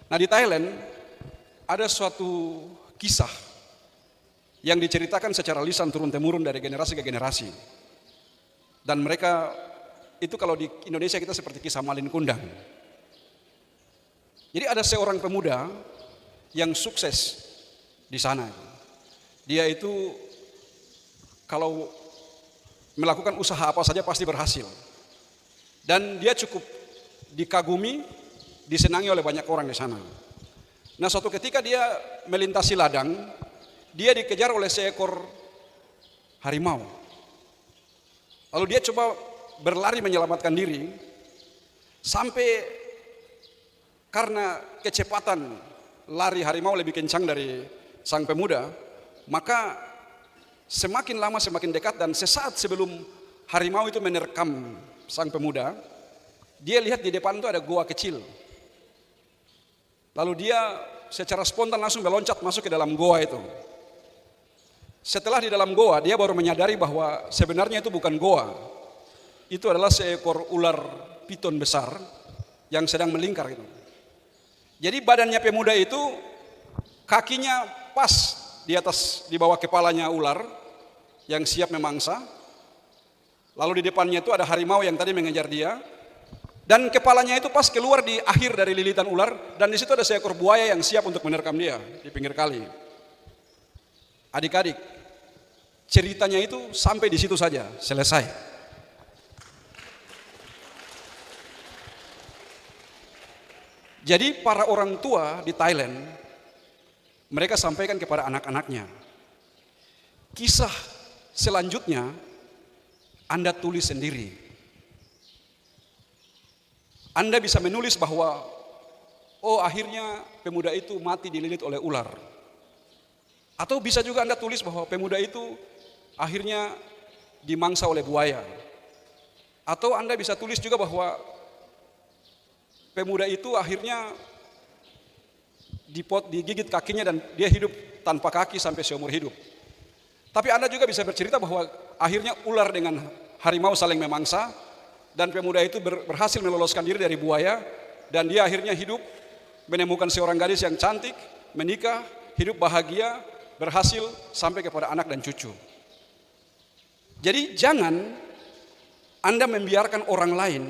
Nah di Thailand ada suatu kisah yang diceritakan secara lisan turun-temurun dari generasi ke generasi. Dan mereka itu kalau di Indonesia kita seperti kisah Malin Kundang. Jadi ada seorang pemuda yang sukses di sana. Dia itu kalau melakukan usaha apa saja pasti berhasil. Dan dia cukup dikagumi, disenangi oleh banyak orang di sana. Nah suatu ketika dia melintasi ladang, dia dikejar oleh seekor harimau. Lalu dia coba berlari menyelamatkan diri, sampai karena kecepatan lari harimau lebih kencang dari sang pemuda, maka semakin lama semakin dekat, dan sesaat sebelum harimau itu menerkam sang pemuda, dia lihat di depan itu ada goa kecil. Lalu dia secara spontan langsung meloncat masuk ke dalam goa itu. Setelah di dalam goa, dia baru menyadari bahwa sebenarnya itu bukan goa. Itu adalah seekor ular piton besar yang sedang melingkar gitu. Jadi badannya pemuda itu, kakinya pas di bawah kepalanya ular yang siap memangsa. Lalu di depannya itu ada harimau yang tadi mengejar dia, dan kepalanya itu pas keluar di akhir dari lilitan ular, dan di situ ada seekor buaya yang siap untuk menerkam dia di pinggir kali. Adik-adik, ceritanya itu sampai di situ saja, selesai. Jadi para orang tua di Thailand, mereka sampaikan kepada anak-anaknya, kisah selanjutnya Anda tulis sendiri. Anda bisa menulis bahwa, oh akhirnya pemuda itu mati dililit oleh ular. Atau bisa juga Anda tulis bahwa pemuda itu akhirnya dimangsa oleh buaya. Atau Anda bisa tulis juga bahwa pemuda itu akhirnya digigit kakinya dan dia hidup tanpa kaki sampai seumur hidup. Tapi Anda juga bisa bercerita bahwa akhirnya ular dengan harimau saling memangsa, dan pemuda itu berhasil meloloskan diri dari buaya, dan dia akhirnya hidup, menemukan seorang gadis yang cantik, menikah, hidup bahagia, berhasil sampai kepada anak dan cucu. Jadi jangan Anda membiarkan orang lain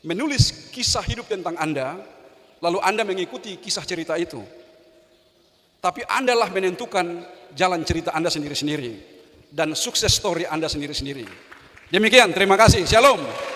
menulis kisah hidup tentang Anda, lalu Anda mengikuti kisah cerita itu. Tapi Andalah menentukan jalan cerita Anda sendiri-sendiri dan sukses story Anda sendiri-sendiri. Demikian, terima kasih. Shalom.